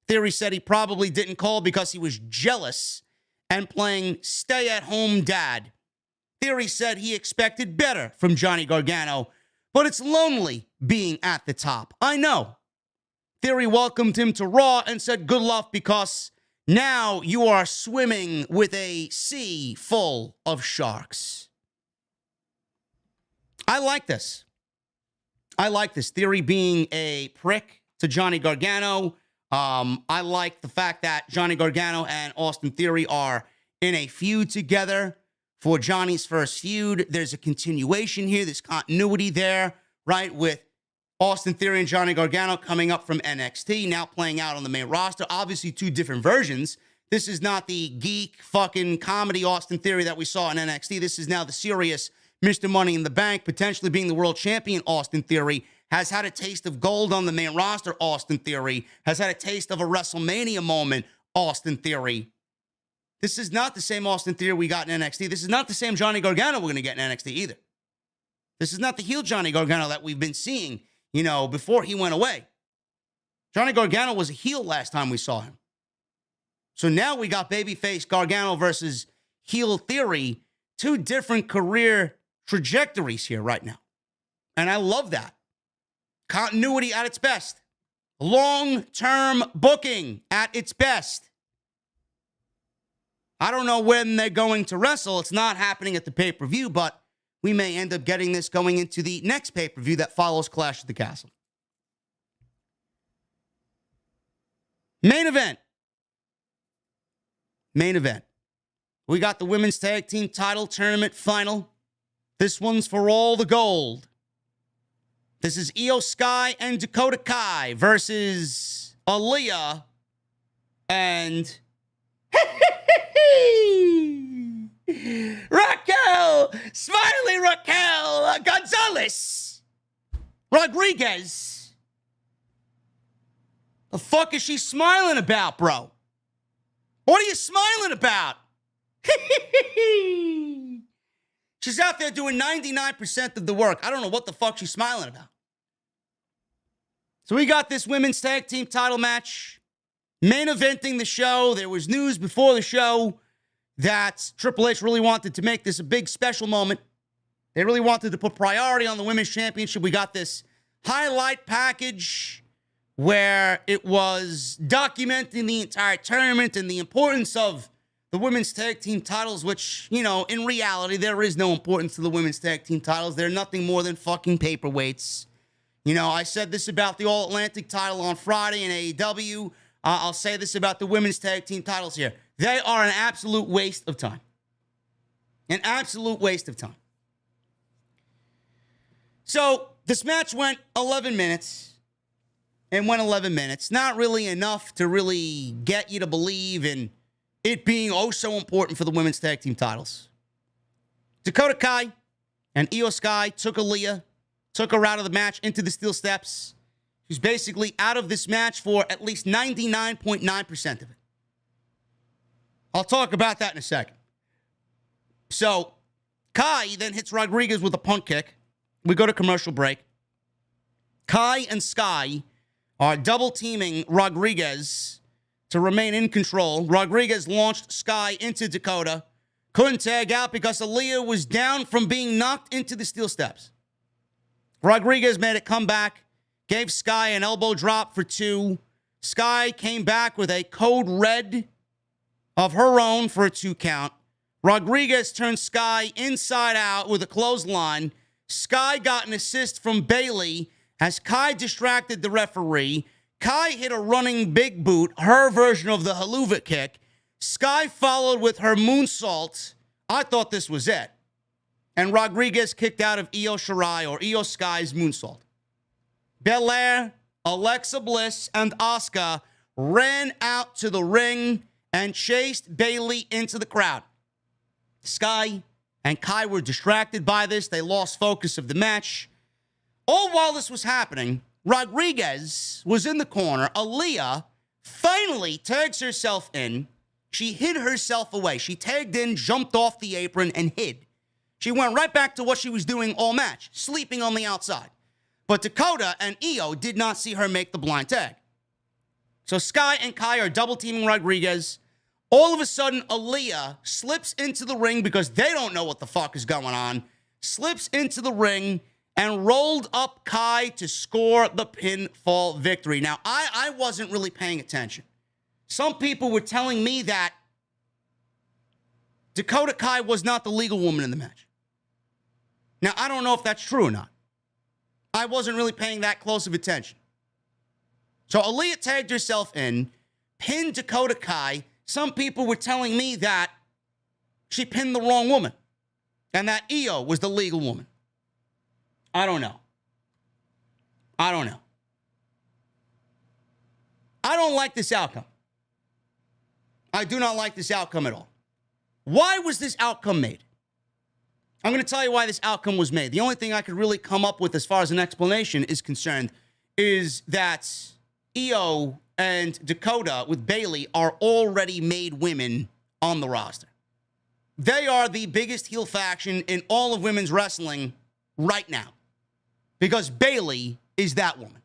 Theory said he probably didn't call because he was jealous and playing stay-at-home dad. Theory said he expected better from Johnny Gargano, but it's lonely being at the top. I know. Theory welcomed him to Raw and said good luck because now you are swimming with a sea full of sharks. I like this. Theory being a prick to Johnny Gargano. I like the fact that Johnny Gargano and Austin Theory are in a feud together for Johnny's first feud. There's a continuation here. There's continuity there, right? With Austin Theory and Johnny Gargano coming up from NXT, now playing out on the main roster. Obviously, two different versions. This is not the geek fucking comedy Austin Theory that we saw in NXT. This is now the serious Mr. Money in the Bank, potentially being the world champion Austin Theory. Has had a taste of gold on the main roster, Austin Theory. Has had a taste of a WrestleMania moment, Austin Theory. This is not the same Austin Theory we got in NXT. This is not the same Johnny Gargano we're going to get in NXT either. This is not the heel Johnny Gargano that we've been seeing, before he went away. Johnny Gargano was a heel last time we saw him. So now we got babyface Gargano versus heel Theory. Two different career trajectories here right now. And I love that. Continuity at its best. Long-term booking at its best. I don't know when they're going to wrestle. It's not happening at the pay-per-view, but we may end up getting this going into the next pay-per-view that follows Clash at the Castle. Main event. We got the Women's Tag Team Title Tournament Final. This one's for all the gold. This is Io Sky and Dakota Kai versus Aaliyah and Raquel, Smiley Raquel Gonzalez Rodriguez. The fuck is she smiling about, bro? What are you smiling about? She's out there doing 99% of the work. I don't know what the fuck she's smiling about. So we got this women's tag team title match. Main eventing the show. There was news before the show that Triple H really wanted to make this a big special moment. They really wanted to put priority on the women's championship. We got this highlight package where it was documenting the entire tournament and the importance of the women's tag team titles, which, in reality, there is no importance to the women's tag team titles. They're nothing more than fucking paperweights. You know, I said this about the All-Atlantic title on Friday in AEW. I'll say this about the women's tag team titles here. They are an absolute waste of time. An absolute waste of time. So this match went 11 minutes. And went 11 minutes. Not really enough to really get you to believe in it being oh so important for the women's tag team titles. Dakota Kai and Io Sky took Aaliyah, took her out of the match into the steel steps. She's basically out of this match for at least 99.9% of it. I'll talk about that in a second. So, Kai then hits Rodriguez with a punt kick. We go to commercial break. Kai and Sky are double teaming Rodriguez to remain in control. Rodriguez launched Sky into Dakota. Couldn't tag out because Aaliyah was down from being knocked into the steel steps. Rodriguez made a comeback, gave Sky an elbow drop for 2. Sky came back with a code red of her own for a 2 count. Rodriguez turned Sky inside out with a clothesline. Sky got an assist from Bayley as Kai distracted the referee. Kai hit a running big boot, her version of the haluva kick. Sky followed with her moonsault. I thought this was it. And Rodriguez kicked out of Io Shirai, or Io Sky's moonsault. Belair, Alexa Bliss, and Asuka ran out to the ring and chased Bayley into the crowd. Sky and Kai were distracted by this. They lost focus of the match. All while this was happening, Rodriguez was in the corner. Aaliyah finally tags herself in. She hid herself away. She tagged in, jumped off the apron, and hid. She went right back to what she was doing all match, sleeping on the outside. But Dakota and Io did not see her make the blind tag. So Sky and Kai are double-teaming Rodriguez. All of a sudden, Aaliyah slips into the ring because they don't know what the fuck is going on, slips into the ring, and rolled up Kai to score the pinfall victory. Now, I wasn't really paying attention. Some people were telling me that Dakota Kai was not the legal woman in the match. Now, I don't know if that's true or not. I wasn't really paying that close of attention. So Aaliyah tagged herself in, pinned Dakota Kai. Some people were telling me that she pinned the wrong woman and that Io was the legal woman. I don't know. I don't know. I don't like this outcome. I do not like this outcome at all. Why was this outcome made? I'm going to tell you why this outcome was made. The only thing I could really come up with as far as an explanation is concerned is that Io and Dakota with Bayley are already made women on the roster. They are the biggest heel faction in all of women's wrestling right now because Bayley is that woman.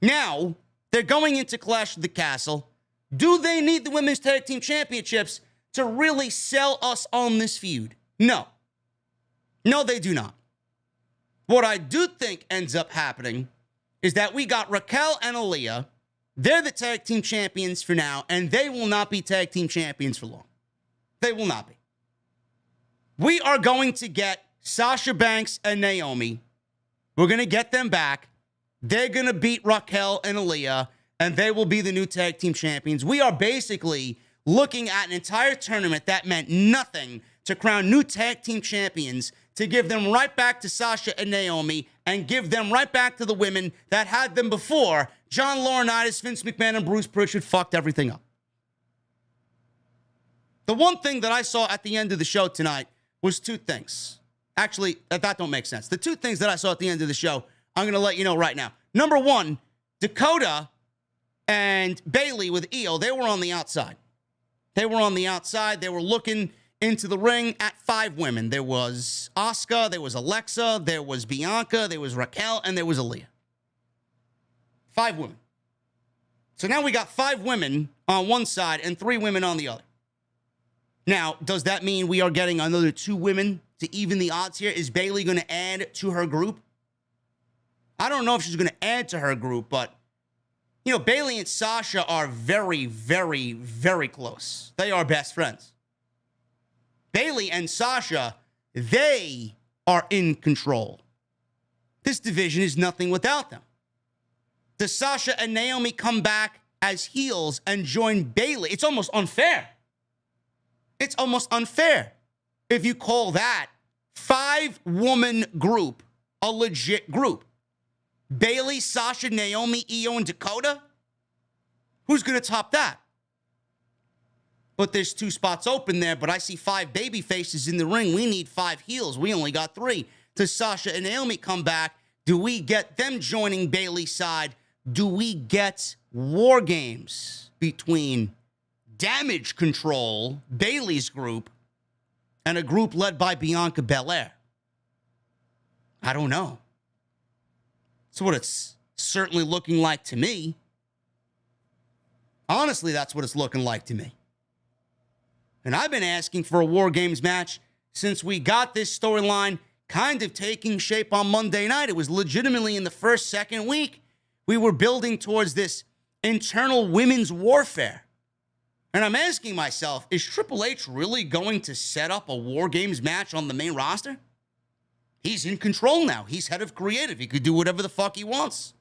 Now, they're going into Clash of the Castle. Do they need the Women's Tag Team Championships to really sell us on this feud? No. No, they do not. What I do think ends up happening is that we got Raquel and Aaliyah. They're the tag team champions for now, and they will not be tag team champions for long. They will not be. We are going to get Sasha Banks and Naomi. We're going to get them back. They're going to beat Raquel and Aaliyah, and they will be the new tag team champions. We are basically looking at an entire tournament that meant nothing to crown new tag team champions, to give them right back to Sasha and Naomi, and give them right back to the women that had them before John Laurinaitis, Vince McMahon, and Bruce Pritchard fucked everything up. The one thing that I saw at the end of the show tonight was two things. Actually, that don't make sense. The two things that I saw at the end of the show, I'm going to let you know right now. Number one, Dakota and Bayley with Io, they were on the outside. They were on the outside. They were looking into the ring at 5 women. There was Asuka, there was Alexa, there was Bianca, there was Raquel, and there was Aaliyah. 5 women. So now we got 5 women on one side and 3 women on the other. Now, does that mean we are getting another 2 women to even the odds here? Is Bayley going to add to her group? I don't know if she's going to add to her group, but, you know, Bayley and Sasha are very, very, very close. They are best friends. Bayley and Sasha, they are in control. This division is nothing without them. Does Sasha and Naomi come back as heels and join Bayley? It's almost unfair. It's almost unfair if you call that 5-woman group a legit group. Bayley, Sasha, Naomi, Io, and Dakota? Who's going to top that? But there's 2 spots open there, but I see 5 baby faces in the ring. We need 5 heels. We only got 3. Does Sasha and Naomi come back? Do we get them joining Bayley's side? Do we get war games between Damage Control, Bayley's group, and a group led by Bianca Belair? I don't know. That's what it's certainly looking like to me. Honestly, that's what it's looking like to me. And I've been asking for a War Games match since we got this storyline kind of taking shape on Monday night. It was legitimately in the first, second week. We were building towards this internal women's warfare. And I'm asking myself, is Triple H really going to set up a War Games match on the main roster? He's in control now. He's head of creative. He could do whatever the fuck he wants.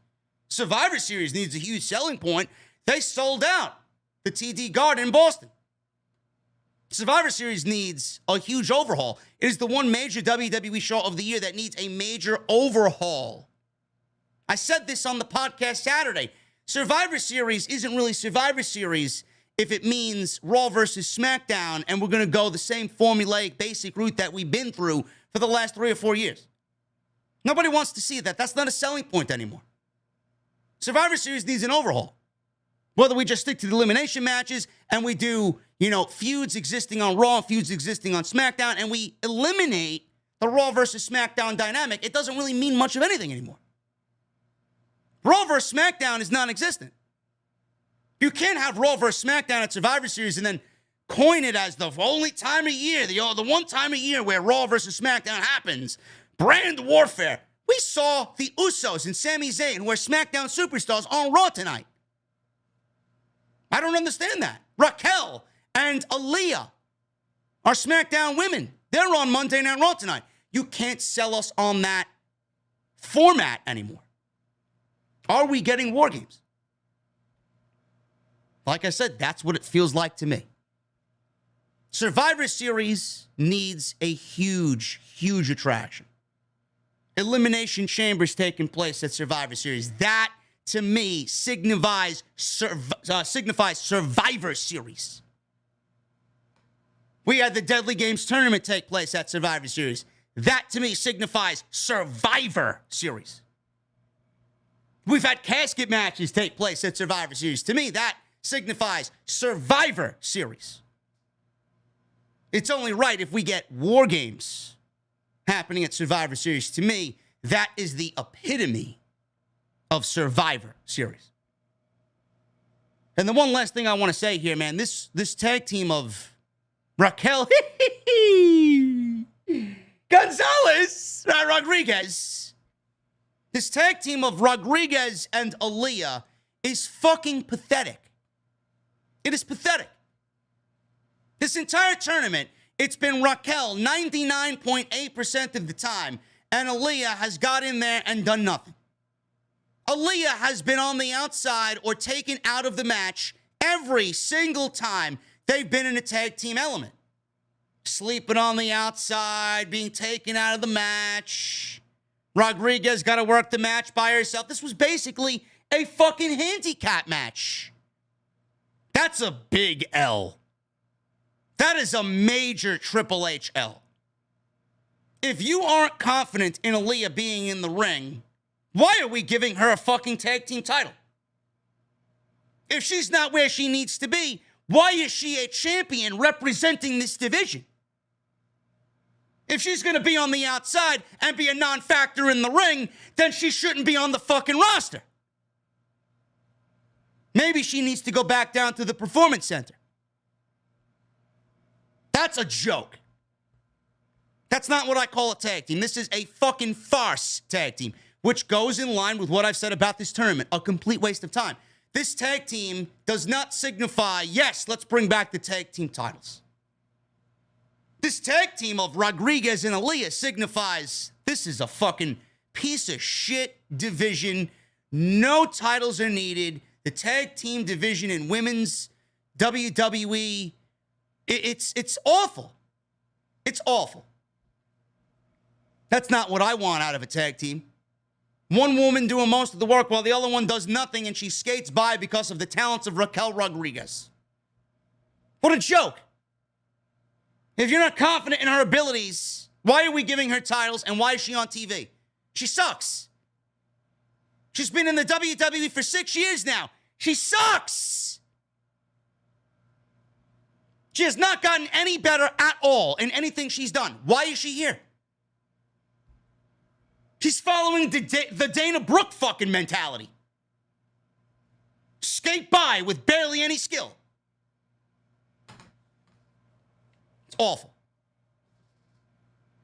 Survivor Series needs a huge selling point. They sold out the TD Garden in Boston. Survivor Series needs a huge overhaul. It is the one major WWE show of the year that needs a major overhaul. I said this on the podcast Saturday. Survivor Series isn't really Survivor Series if it means Raw versus SmackDown and we're going to go the same formulaic basic route that we've been through for the last 3 or 4 years. Nobody wants to see that. That's not a selling point anymore. Survivor Series needs an overhaul. Whether we just stick to the elimination matches and we do, feuds existing on Raw, feuds existing on SmackDown, and we eliminate the Raw versus SmackDown dynamic, it doesn't really mean much of anything anymore. Raw versus SmackDown is non-existent. You can't have Raw versus SmackDown at Survivor Series and then coin it as the only time of year, the one time a year where Raw versus SmackDown happens. Brand warfare. We saw the Usos and Sami Zayn, who are SmackDown superstars, on Raw tonight. I don't understand that. Raquel and Aaliyah are SmackDown women. They're on Monday Night Raw tonight. You can't sell us on that format anymore. Are we getting War Games? Like I said, that's what it feels like to me. Survivor Series needs a huge, huge attraction. Elimination Chambers taking place at Survivor Series. That, to me, signifies Survivor Series. We had the Deadly Games tournament take place at Survivor Series. That, to me, signifies Survivor Series. We've had casket matches take place at Survivor Series. To me, that signifies Survivor Series. It's only right if we get War Games happening at Survivor Series. To me, that is the epitome of Survivor Series. And the one last thing I want to say here, man, this tag team of Raquel Gonzalez, Rodriguez, this tag team of Rodriguez and Aaliyah is fucking pathetic. It is pathetic. This entire tournament, it's been Raquel 99.8% of the time, and Aaliyah has got in there and done nothing. Aaliyah has been on the outside or taken out of the match every single time they've been in a tag team element. Sleeping on the outside, being taken out of the match. Rodriguez got to work the match by herself. This was basically a fucking handicap match. That's a big L. That is a major Triple H L. If you aren't confident in Aaliyah being in the ring, why are we giving her a fucking tag team title? If she's not where she needs to be, why is she a champion representing this division? If she's going to be on the outside and be a non-factor in the ring, then she shouldn't be on the fucking roster. Maybe she needs to go back down to the Performance Center. That's a joke. That's not what I call a tag team. This is a fucking farce tag team, which goes in line with what I've said about this tournament. A complete waste of time. This tag team does not signify, yes, let's bring back the tag team titles. This tag team of Rodriguez and Aaliyah signifies this is a fucking piece of shit division. No titles are needed. The tag team division in women's WWE, it's awful. It's awful. That's not what I want out of a tag team. One woman doing most of the work while the other one does nothing, and she skates by because of the talents of Raquel Rodriguez. What a joke. If you're not confident in her abilities, why are we giving her titles and why is she on TV? She sucks. She's been in the WWE for 6 years now. She sucks. She has not gotten any better at all in anything she's done. Why is she here? She's following the Dana Brooke fucking mentality. Skate by with barely any skill. It's awful.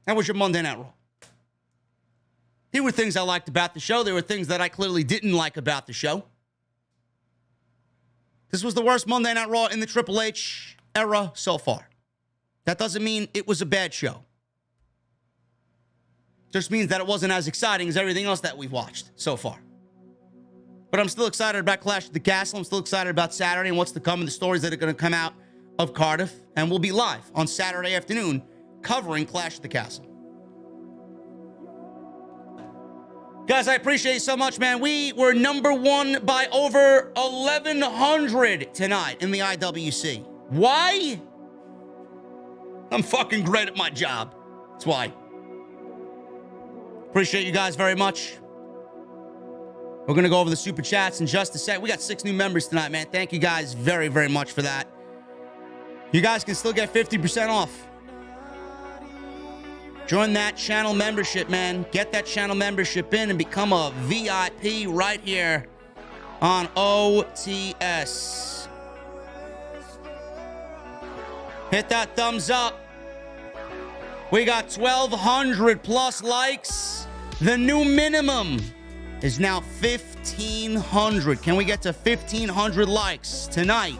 That was your Monday Night Raw. Here were things I liked about the show. There were things that I clearly didn't like about the show. This was the worst Monday Night Raw in the Triple H era so far. That doesn't mean it was a bad show. Just means that it wasn't as exciting as everything else that we've watched so far. But I'm still excited about Clash at the Castle. I'm still excited about Saturday and what's to come and the stories that are going to come out of Cardiff. And we'll be live on Saturday afternoon covering Clash at the Castle. Guys, I appreciate you so much, man. We were number one by over 1,100 tonight in the IWC. Why? I'm fucking great at my job. That's why. Appreciate you guys very much. We're going to go over the super chats in just a sec. We got 6 new members tonight, man. Thank you guys very, very much for that. You guys can still get 50% off. Join that channel membership, man. Get that channel membership in and become a VIP right here on OTS. Hit that thumbs up. We got 1,200 plus likes. The new minimum is now 1,500. Can we get to 1,500 likes tonight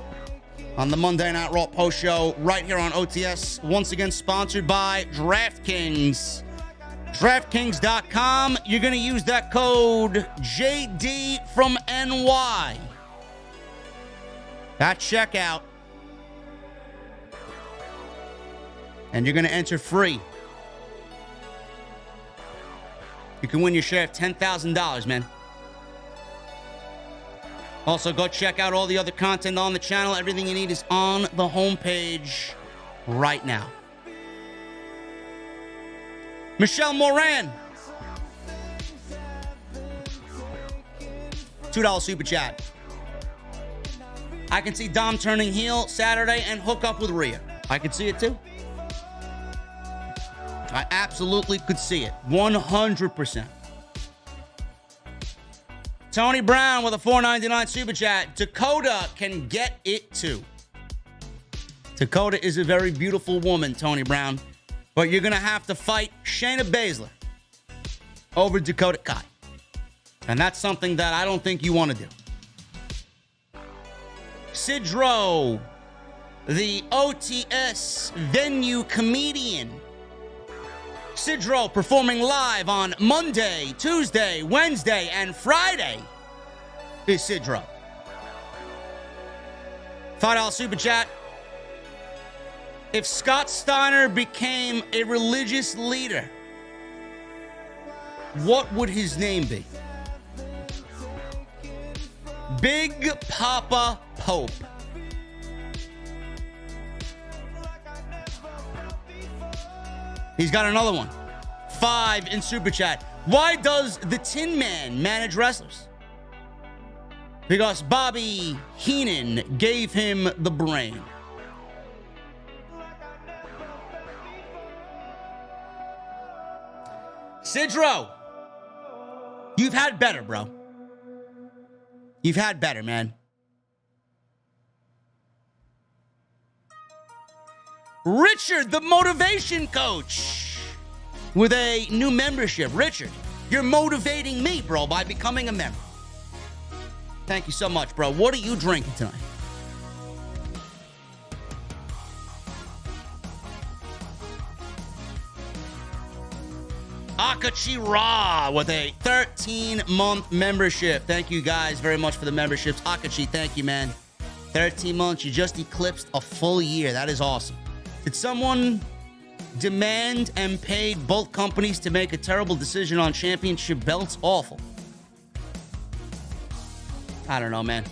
on the Monday Night Raw post show right here on OTS? Once again, sponsored by DraftKings. DraftKings.com. You're going to use that code JDfromNY at checkout. And you're going to enter free. You can win your share of $10,000, man. Also, go check out all the other content on the channel. Everything you need is on the homepage right now. Michelle Moran. $2 super chat. I can see Dom turning heel Saturday and hook up with Rhea. I can see it too. I absolutely could see it. 100%. Tony Brown with a $4.99 super chat. Dakota can get it too. Dakota is a very beautiful woman, Tony Brown. But you're going to have to fight Shayna Baszler over Dakota Kai. And that's something that I don't think you want to do. Sidro, the OTS venue comedian. Sidro performing live on Monday, Tuesday, Wednesday, and Friday is Sidro. $5 super chat. If Scott Steiner became a religious leader, what would his name be? Big Papa Pope. He's got another one. 5 in super chat. Why does the Tin Man manage wrestlers? Because Bobby Heenan gave him the brain. Sidro, you've had better, bro. You've had better, man. Richard, the motivation coach, with a new membership. Richard, you're motivating me, bro, by becoming a member. Thank you so much, bro. What are you drinking tonight? Akachi Ra with a 13-month membership. Thank you guys very much for the memberships. Akachi, thank you, man. 13 months. You just eclipsed a full year. That is awesome. Did someone demand and paid both companies to make a terrible decision on championship belts? Awful. I don't know, man.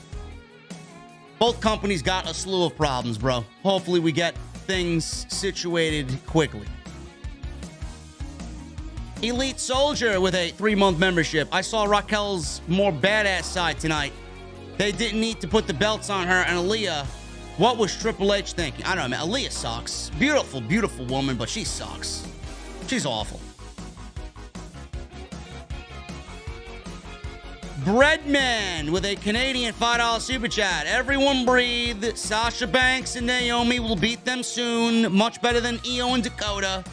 Both companies got a slew of problems, bro. Hopefully we get things situated quickly. Elite Soldier with a 3-month membership. I saw Raquel's more badass side tonight. They didn't need to put the belts on her and Aaliyah. What was Triple H thinking? I don't know, man. Aaliyah sucks. Beautiful, beautiful woman, but she sucks. She's awful. Breadman with a Canadian $5 super chat. Everyone breathe. Sasha Banks and Naomi will beat them soon. Much better than Io and Dakota.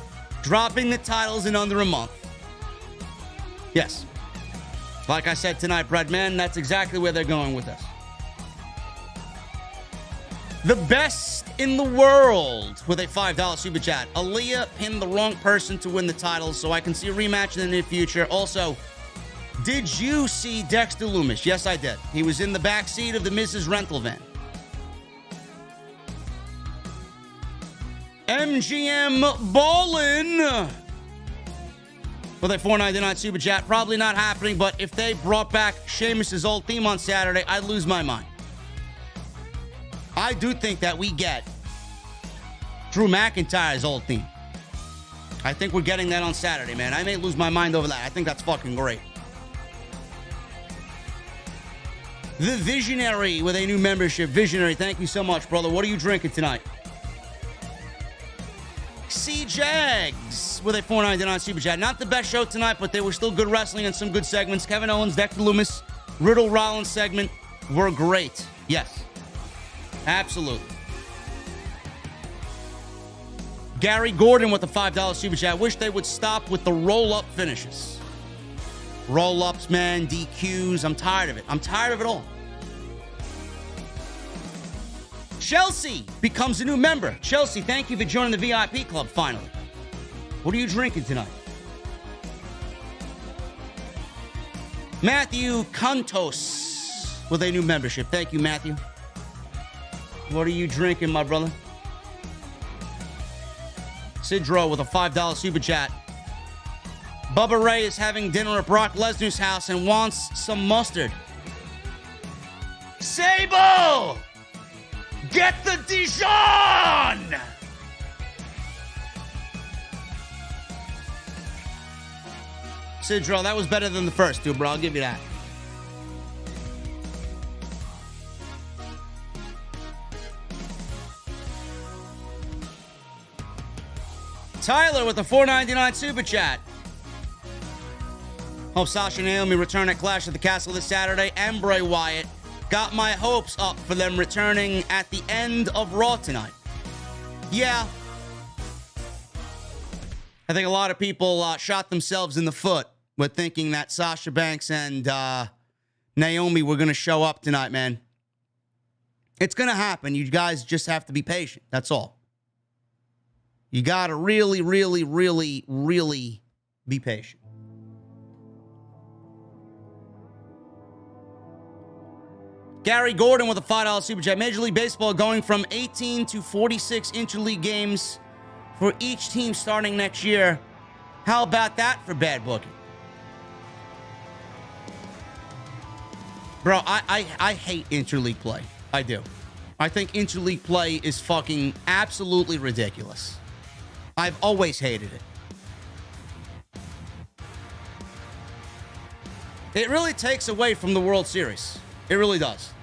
Dropping the titles in under a month. Yes. Like I said tonight, Breadman, that's exactly where they're going with this. The best in the world with a $5 super chat. Aaliyah pinned the wrong person to win the titles, so I can see a rematch in the near future. Also, did you see Dexter Lumis? Yes, I did. He was in the back seat of the Mrs. Rental van. MGM Ballin' with a $4.99 super chat. Probably not happening, but if they brought back Sheamus' old theme on Saturday, I'd lose my mind. I do think that we get Drew McIntyre's old theme. I think we're getting that on Saturday, man. I may lose my mind over that. I think that's fucking great. The Visionary with a new membership. Visionary, thank you so much, brother. What are you drinking tonight? C-Jags with a $4.99 super chat. Not the best show tonight, but there were still good wrestling and some good segments. Kevin Owens, Dexter Lumis, Riddle Rollins segment were great. Yes. Absolutely. Gary Gordon with a $5 super chat. Wish they would stop with the roll-up finishes. Roll-ups, man, DQs. I'm tired of it. I'm tired of it all. Chelsea becomes a new member. Chelsea, thank you for joining the VIP club finally. What are you drinking tonight? Matthew Cantos with a new membership. Thank you, Matthew. What are you drinking, my brother? Sidro with a $5 super chat. Bubba Ray is having dinner at Brock Lesnar's house and wants some mustard. Sable! Get the Dijon! Sidro, that was better than the first two, bro. I'll give you that. Tyler with a $4.99 super chat. Hope Sasha and Naomi return at Clash at the Castle this Saturday, and Bray Wyatt. Got my hopes up for them returning at the end of Raw tonight. Yeah. I think a lot of people shot themselves in the foot with thinking that Sasha Banks and Naomi were going to show up tonight, man. It's going to happen. You guys just have to be patient. That's all. You got to really, really, really, really be patient. Gary Gordon with a $5 super chat. Major League Baseball going from 18 to 46 interleague games for each team starting next year. How about that for bad booking? Bro, I hate interleague play. I do. I think interleague play is fucking absolutely ridiculous. I've always hated it. It really takes away from the World Series. It really does.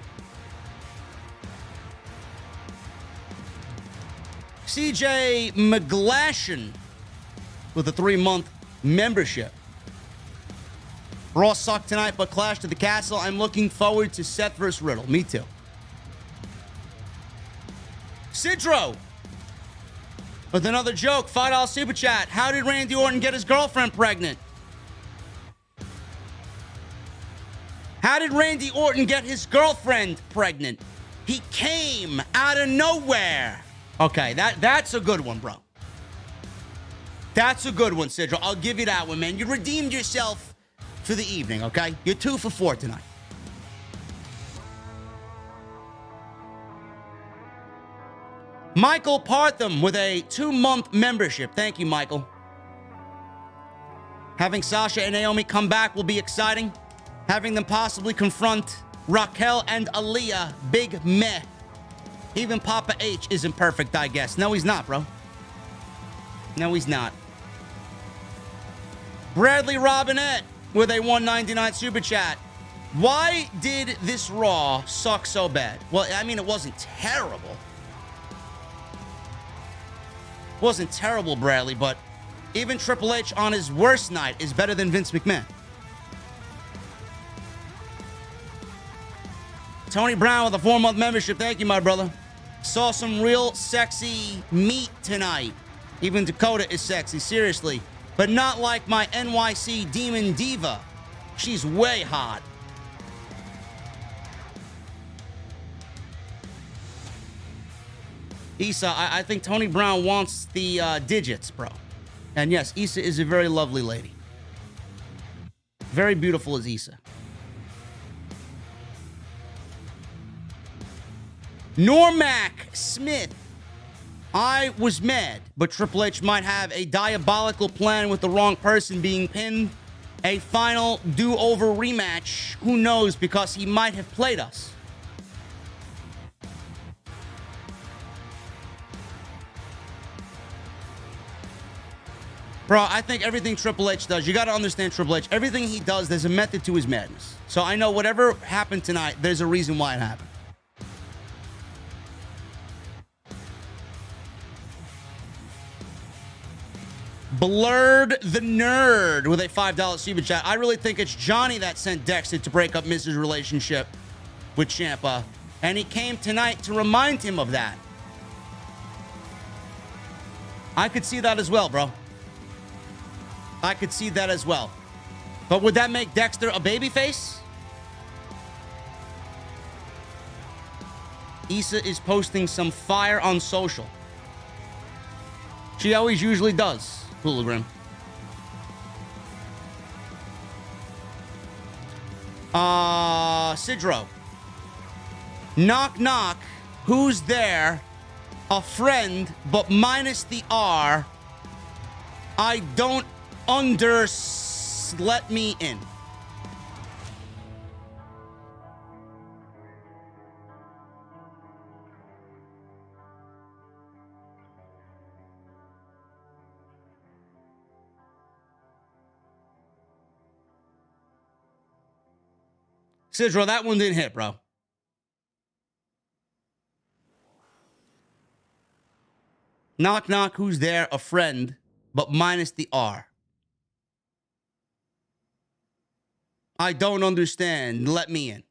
CJ McGlashan with a 3-month membership. Raw sucked tonight, but Clash to the Castle. I'm looking forward to Seth vs. Riddle. Me too. Sidro with another joke. $5 super chat. How did Randy Orton get his girlfriend pregnant? How did Randy Orton get his girlfriend pregnant? He came out of nowhere. Okay, that's a good one, bro. That's a good one, Sidro. I'll give you that one, man. You redeemed yourself for the evening, okay? You're 2 for 4 tonight. Michael Partham with a 2-month membership. Thank you, Michael. Having Sasha and Naomi come back will be exciting. Having them possibly confront Raquel and Aaliyah, big meh. Even Papa H isn't perfect, I guess. No, he's not, bro. No, he's not. Bradley Robinette with a $1.99 super chat. Why did this Raw suck so bad? Well, I mean, it wasn't terrible. It wasn't terrible, Bradley, but even Triple H on his worst night is better than Vince McMahon. Tony Brown with a 4-month membership. Thank you, my brother. Saw some real sexy meat tonight. Even Dakota is sexy, seriously. But not like my NYC Demon Diva. She's way hot. Issa, I think Tony Brown wants the digits, bro. And yes, Issa is a very lovely lady. Very beautiful as Issa. Normac Smith. I was mad, but Triple H might have a diabolical plan with the wrong person being pinned. A final do-over rematch. Who knows, because he might have played us. Bro, I think everything Triple H does, you got to understand Triple H. Everything he does, there's a method to his madness. So I know whatever happened tonight, there's a reason why it happened. Blurred the Nerd with a $5 super chat. I really think it's Johnny that sent Dexter to break up Mrs. relationship with Ciampa. And he came tonight to remind him of that. I could see that as well, bro. I could see that as well. But would that make Dexter a babyface? Issa is posting some fire on social. She always usually does, Hooligram. Sidro. Knock, knock. Who's there? A friend, but minus the R. I don't let me in. Sidro, that one didn't hit, bro. Knock, knock, who's there? A friend, but minus the R. I don't understand. Let me in.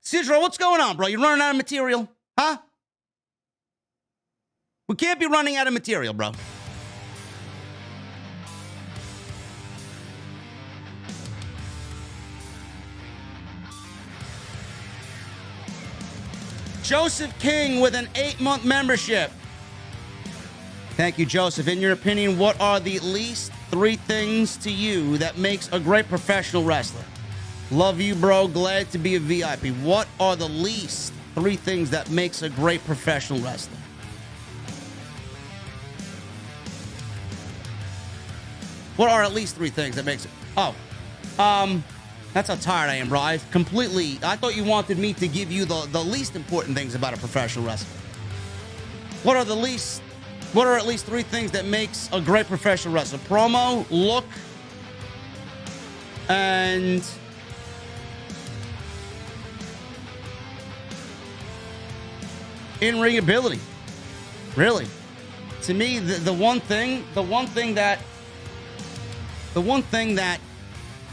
Sidro, what's going on, bro? You running out of material? Huh? We can't be running out of material, bro. Joseph King with an 8-month membership. Thank you, Joseph. In your opinion, what are the least 3 things to you that makes a great professional wrestler? Love you, bro. Glad to be a VIP. What are the least 3 things that makes a great professional wrestler? What are at least 3 things that makes it? Oh, that's how tired I am, bro. I thought you wanted me to give you the least important things about a professional wrestler. What are at least 3 things that makes a great professional wrestler? Promo, look, and in-ring ability. Really. To me, the one thing that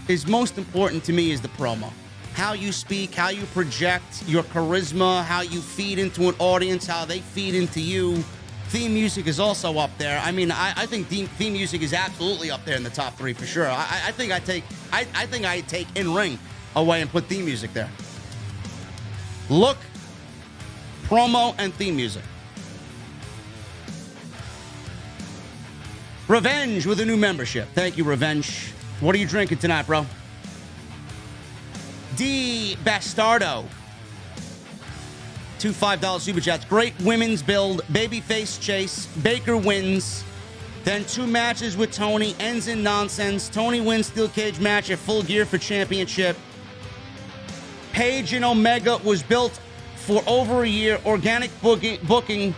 is most important to me is the promo. How you speak, how you project your charisma, how you feed into an audience, how they feed into you. Theme music is also up there. I mean, I think theme music is absolutely up there in the top 3 for sure. I think I take in-ring away and put theme music there. Look, promo, and theme music. Revenge with a new membership. Thank you, Revenge. What are you drinking tonight, bro? D. Bastardo. 2 $5 super chats. Great women's build. Babyface chase. Baker wins. Then 2 matches with Tony. Ends in nonsense. Tony wins steel cage match at Full Gear for championship. Paige and Omega was built for over a year. Organic booking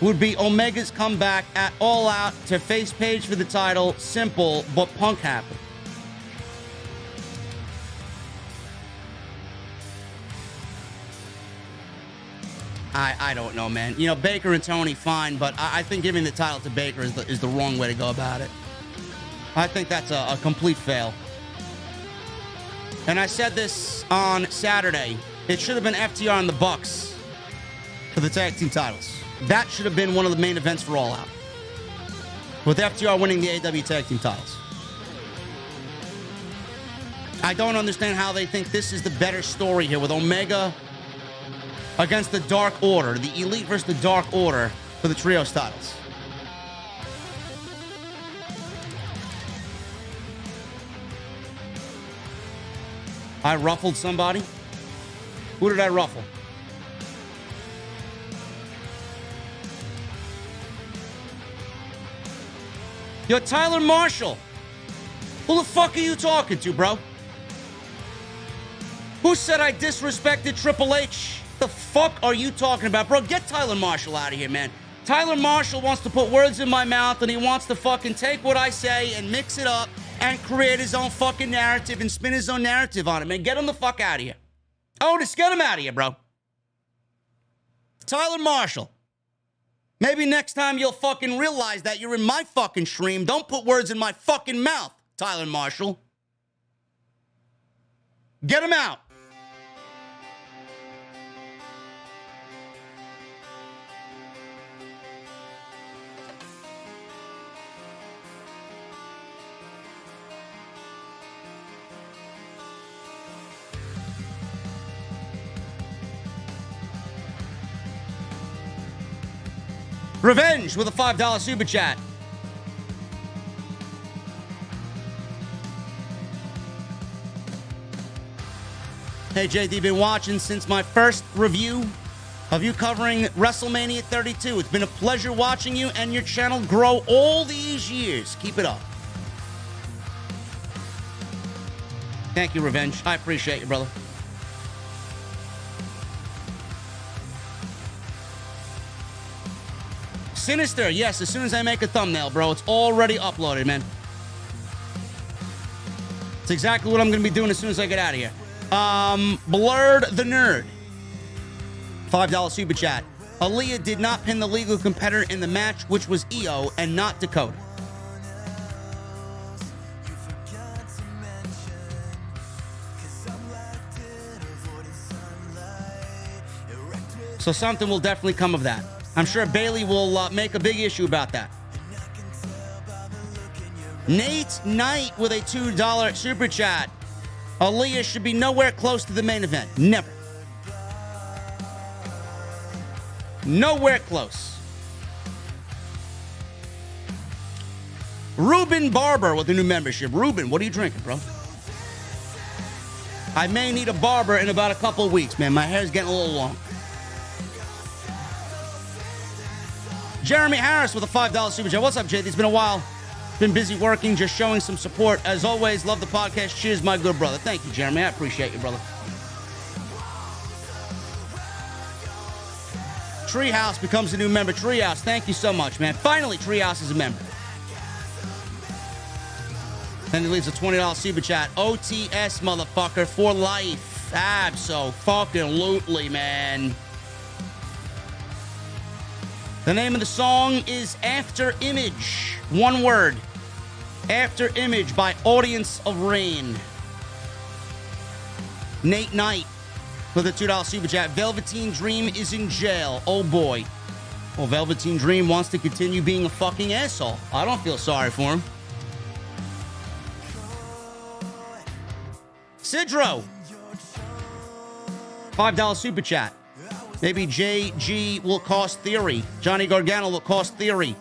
would be Omega's comeback at All Out to face Paige for the title. Simple, but Punk happened. I don't know, man. You know, Baker and Tony, fine, but I think giving the title to Baker is the wrong way to go about it. I think that's a complete fail. And I said this on Saturday. It should have been FTR and the Bucks for the tag team titles. That should have been one of the main events for All Out, with FTR winning the AW tag team titles. I don't understand how they think this is the better story here with Omega against the Dark Order, the Elite versus the Dark Order for the Trios titles. I ruffled somebody? Who did I ruffle? Yo, Tyler Marshall. Who the fuck are you talking to, bro? Who said I disrespected Triple H? The fuck are you talking about, bro? Get Tyler Marshall out of here, man. Tyler Marshall wants to put words in my mouth, and he wants to fucking take what I say and mix it up and create his own fucking narrative and spin his own narrative on it, man. Get him the fuck out of here. Otis, get him out of here, bro. Tyler Marshall. Maybe next time you'll fucking realize that you're in my fucking stream. Don't put words in my fucking mouth, Tyler Marshall. Get him out. Revenge with a $5 super chat. Hey, JD, been watching since my first review of you covering WrestleMania 32. It's been a pleasure watching you and your channel grow all these years. Keep it up. Thank you, Revenge. I appreciate you, brother. Sinister, yes, as soon as I make a thumbnail, bro, it's already uploaded, man. It's exactly what I'm going to be doing as soon as I get out of here. Blurred the Nerd. $5 super chat. Aaliyah did not pin the legal competitor in the match, which was Io and not Dakota. So something will definitely come of that. I'm sure Bailey will make a big issue about that. Nate Knight with a $2 super chat. Aaliyah should be nowhere close to the main event. Never. Nowhere close. Ruben Barber with a new membership. Ruben, what are you drinking, bro? I may need a barber in about a couple of weeks, man. My hair's getting a little long. Jeremy Harris with a $5 super chat. What's up, JD? It's been a while. Been busy working, just showing some support. As always, love the podcast. Cheers, my good brother. Thank you, Jeremy. I appreciate you, brother. Treehouse becomes a new member. Treehouse, thank you so much, man. Finally, Treehouse is a member. Then he leaves a $20 super chat. OTS, motherfucker, for life. Abso-fucking-lutely, man. The name of the song is After Image. One word. After Image by Audience of Rain. Nate Knight with a $2 super chat. Velveteen Dream is in jail. Oh boy. Well, Velveteen Dream wants to continue being a fucking asshole. I don't feel sorry for him. Sidro. $5 super chat. Maybe JG will cost Theory. Johnny Gargano will cost Theory.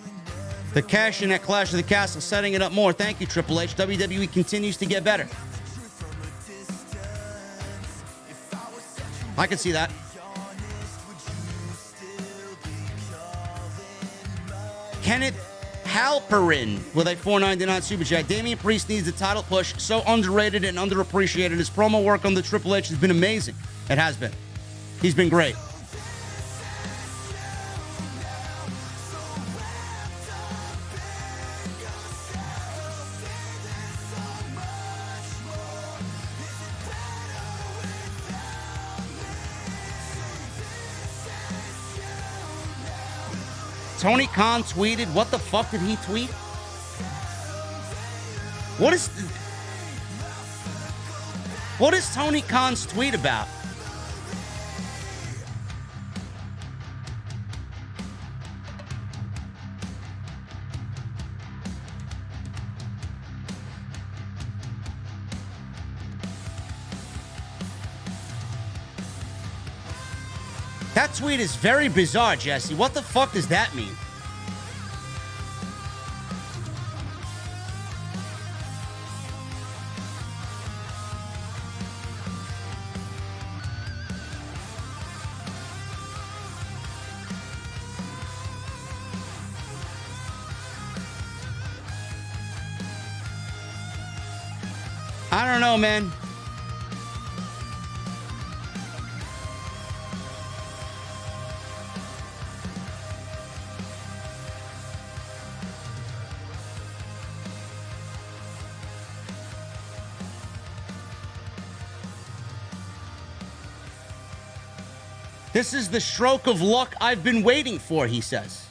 The cash in at Clash of the Castle, setting it up more. Thank you, Triple H. WWE continues to get better. I can see that. Kenneth Halperin with a $4.99 super chat. Damian Priest needs a title push. So underrated and underappreciated. His promo work on the Triple H has been amazing. It has been. He's been great. Tony Khan tweeted. What the fuck did he tweet? What is Tony Khan's tweet about? That tweet is very bizarre, Jesse. What the fuck does that mean? I don't know, man. This is the stroke of luck I've been waiting for, he says.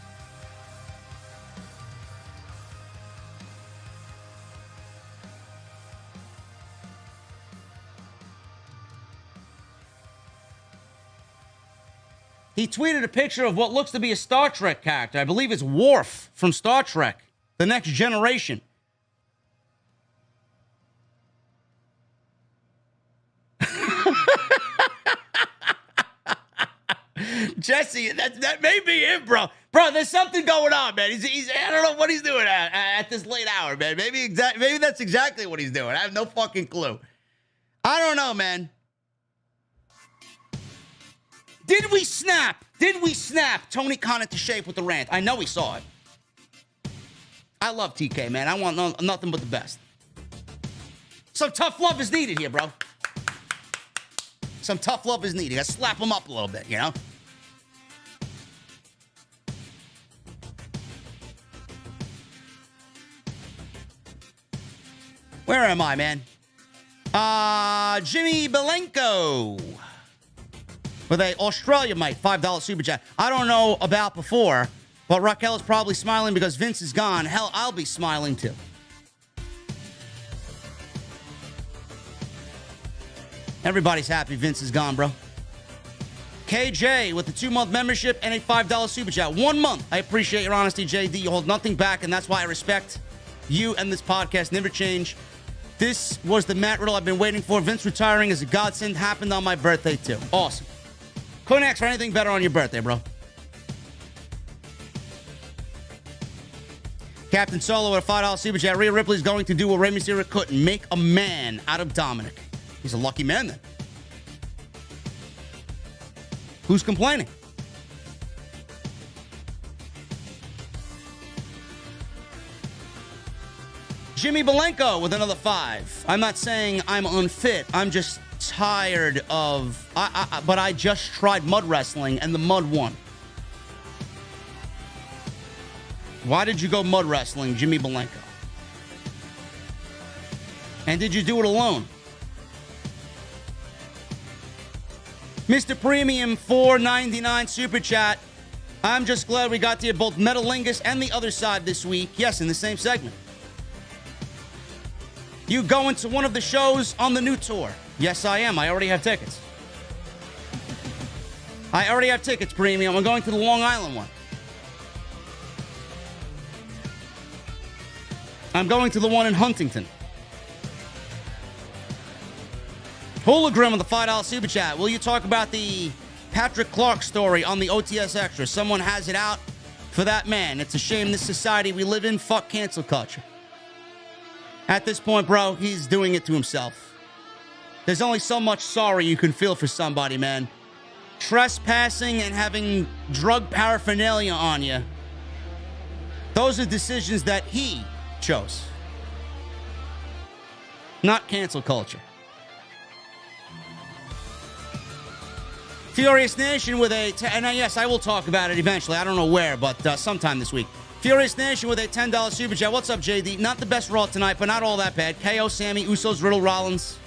He tweeted a picture of what looks to be a Star Trek character. I believe it's Worf from Star Trek, The Next Generation. Jesse, that may be it, bro. Bro, there's something going on, man. He's I don't know what he's doing at this late hour, man. Maybe that's exactly what he's doing. I have no fucking clue. I don't know, man. Did we snap? Did we snap Tony Khan into shape with the rant? I know he saw it. I love TK, man. I want nothing but the best. Some tough love is needed here, bro. Some tough love is needed. I slap him up a little bit, you know? Where am I, man? Jimmy Belenko with a Australia mate, $5 super chat. I don't know about before, but Raquel is probably smiling because Vince is gone. Hell, I'll be smiling too. Everybody's happy Vince is gone, bro. KJ with the 2-month membership and a $5 super chat. 1 month. I appreciate your honesty, JD. You hold nothing back, and that's why I respect you and this podcast. Never change. This was the Matt Riddle I've been waiting for. Vince retiring is a godsend. Happened on my birthday, too. Awesome. Couldn't ask for anything better on your birthday, bro. Captain Solo with a $5 super chat. Rhea Ripley's going to do what Rey Mysterio couldn't. Make a man out of Dominic. He's a lucky man, then. Who's complaining? Jimmy Belenko with another 5. I'm not saying I'm unfit. I'm just tired of... but I just tried mud wrestling, and the mud won. Why did you go mud wrestling, Jimmy Belenko? And did you do it alone? Mr. Premium, $4.99 super chat. I'm just glad we got to hear both Metalingus and the other side this week. Yes, in the same segment. You going to one of the shows on the new tour? Yes, I am. I already have tickets. Premium. I'm going to the Long Island one. I'm going to the one in Huntington. Hologram with the $5 super chat. Will you talk about the Patrick Clark story on the OTS Extra? Someone has it out for that man. It's a shame this society we live in. Fuck cancel culture. At this point, bro, he's doing it to himself. There's only so much sorry you can feel for somebody, man. Trespassing and having drug paraphernalia on you. Those are decisions that he chose. Not cancel culture. Furious Nation with a... and yes, I will talk about it eventually. I don't know where, but sometime this week. Furious Nation with a $10 super chat. What's up, JD? Not the best Raw tonight, but not all that bad. KO, Sammy, Usos, Riddle, Rollins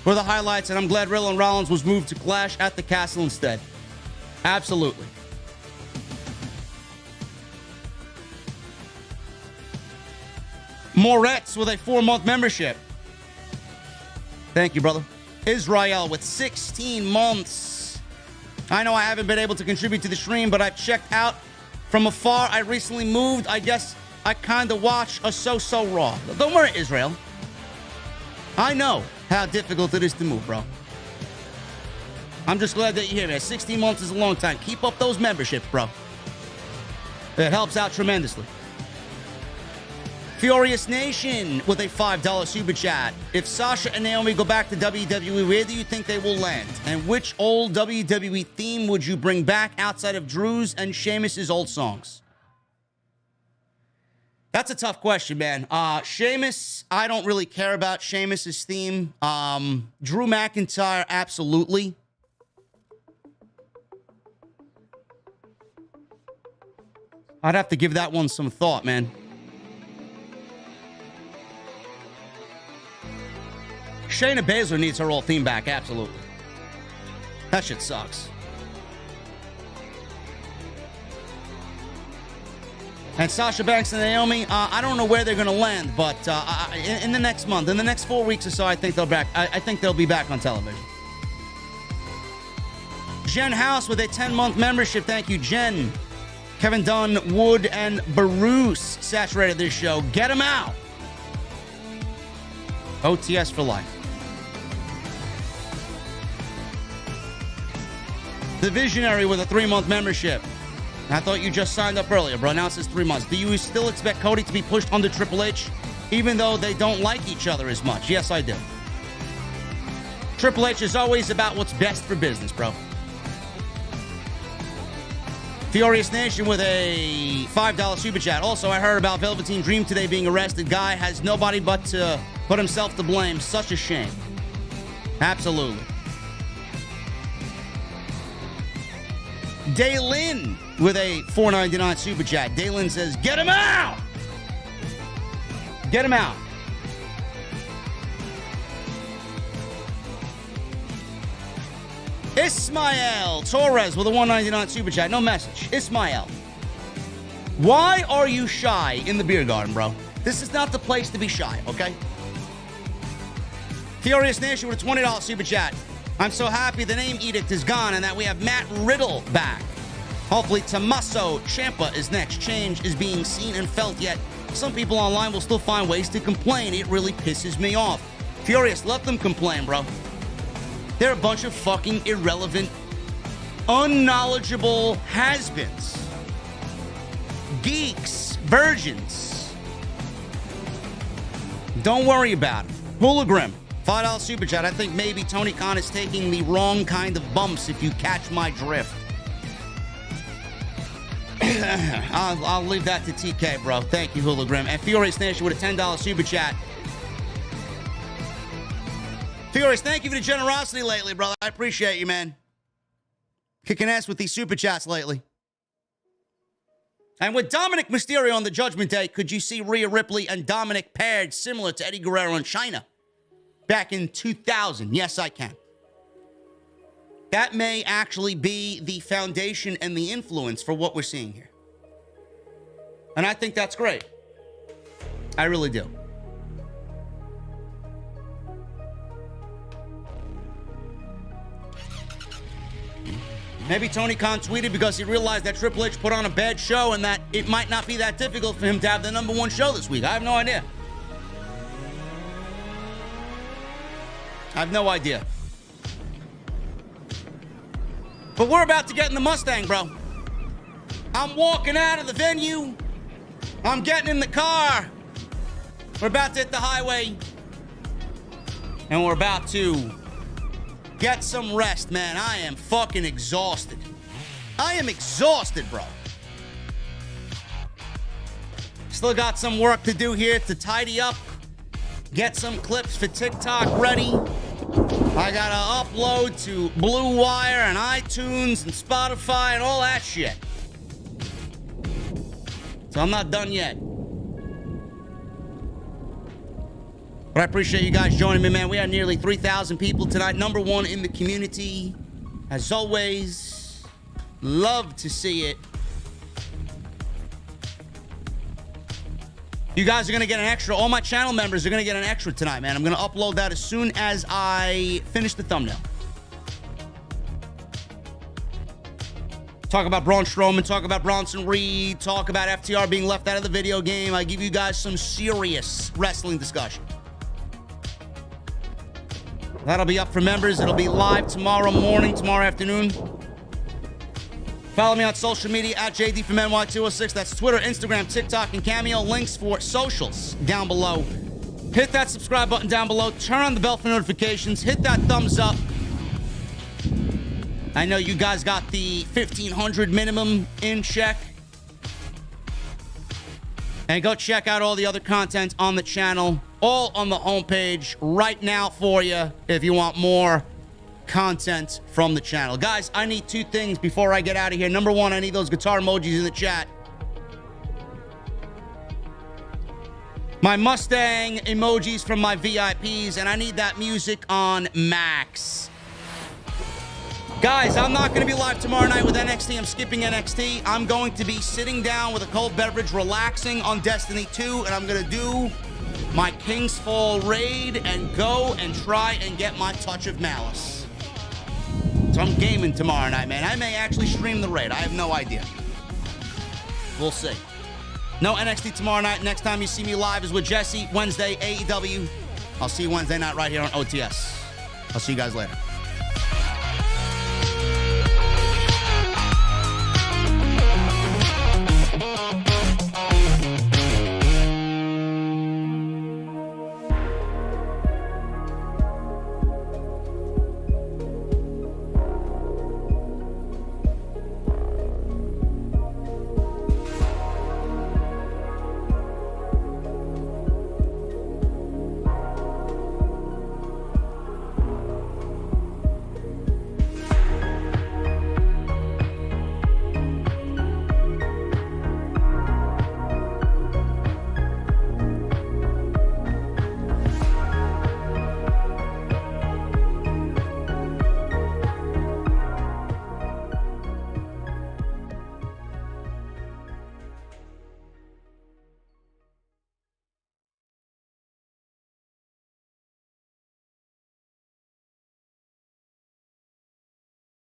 were the highlights, and I'm glad Riddle and Rollins was moved to Clash at the Castle instead. Absolutely. Moretz with a 4-month membership. Thank you, brother. Israel with 16 months. I know I haven't been able to contribute to the stream, but I've checked out from afar. I recently moved. I guess I kind of watch a so-so Raw. Don't worry, Israel. I know how difficult it is to move, bro. I'm just glad that you're here, man. 16 months is a long time. Keep up those memberships, bro. It helps out tremendously. Furious Nation with a $5 super chat. If Sasha and Naomi go back to WWE, where do you think they will land? And which old WWE theme would you bring back outside of Drew's and Sheamus' old songs? That's a tough question, man. Sheamus, I don't really care about Sheamus' theme. Drew McIntyre, absolutely. I'd have to give that one some thought, man. Shayna Baszler needs her old theme back, absolutely. That shit sucks. And Sasha Banks and Naomi, I don't know where they're going to land, but in the next month, in the next 4 weeks or so, I think they'll be back on television. Jen House with a 10-month membership. Thank you, Jen. Kevin Dunn, Wood, and Bruce saturated this show. Get them out. OTS for life. The Visionary with a 3-month membership. I thought you just signed up earlier, bro. Now it says 3 months. Do you still expect Cody to be pushed under Triple H, even though they don't like each other as much? Yes, I do. Triple H is always about what's best for business, bro. Furious Nation with a $5 super chat. Also, I heard about Velveteen Dream today being arrested. Guy has nobody but to put himself to blame. Such a shame. Absolutely. Daylin with a $4.99 super chat. Daylin says, get him out! Get him out. Ismael Torres with a $1.99 super chat. No message. Ismael. Why are you shy in the beer garden, bro? This is not the place to be shy, okay? Furious Nation with a $20 super chat. I'm so happy the name edict is gone and that we have Matt Riddle back. Hopefully Tommaso Ciampa is next. Change is being seen and felt, yet some people online will still find ways to complain. It really pisses me off. Furious, let them complain, bro. They're a bunch of fucking irrelevant, unknowledgeable has-beens. Geeks, virgins. Don't worry about it. Hooligram, $5 super chat. I think maybe Tony Khan is taking the wrong kind of bumps, if you catch my drift. I'll leave that to TK, bro. Thank you, Hooligram. And Furious Nation with a $10 super chat. Furious, thank you for the generosity lately, brother. I appreciate you, man. Kicking ass with these super chats lately. And with Dominic Mysterio on the Judgment Day, could you see Rhea Ripley and Dominic paired similar to Eddie Guerrero and Chyna back in 2000? Yes, I can. That may actually be the foundation and the influence for what we're seeing here. And I think that's great. I really do. Maybe Tony Khan tweeted because he realized that Triple H put on a bad show and that it might not be that difficult for him to have the #1 show this week. I have no idea. I have no idea. But we're about to get in the Mustang, bro. I'm walking out of the venue. I'm getting in the car. We're about to hit the highway. And we're about to get some rest, man. I am fucking exhausted. I am exhausted, bro. Still got some work to do here to tidy up. Get some clips for TikTok ready. I gotta upload to Blue Wire and iTunes and Spotify and all that shit. So I'm not done yet. But I appreciate you guys joining me, man. We had nearly 3,000 people tonight. Number one in the community. As always, love to see it. You guys are going to get an extra. All my channel members are going to get an extra tonight, man. I'm going to upload that as soon as I finish the thumbnail. Talk about Braun Strowman, talk about Bronson Reed, talk about FTR being left out of the video game. I give you guys some serious wrestling discussion. That'll be up for members. It'll be live tomorrow morning, tomorrow afternoon. Follow me on social media at JDfromNY206. That's Twitter, Instagram, TikTok, and Cameo. Links for socials down below. Hit that subscribe button down below. Turn on the bell for notifications. Hit that thumbs up. I know you guys got the 1,500 minimum in check. And go check out all the other content on the channel. All on the homepage right now for you if you want more content from the channel. Guys, I need two things before I get out of here. Number one, I need those guitar emojis in the chat. My Mustang emojis from my VIPs, and I need that music on max. Guys, I'm not going to be live tomorrow night with NXT. I'm skipping NXT. I'm going to be sitting down with a cold beverage, relaxing on Destiny 2, and I'm going to do my King's Fall raid and go and try and get my touch of malice. So I'm gaming tomorrow night, man. I may actually stream the raid. I have no idea. We'll see. No NXT tomorrow night. Next time you see me live is with Jesse. Wednesday, AEW. I'll see you Wednesday night right here on OTS. I'll see you guys later.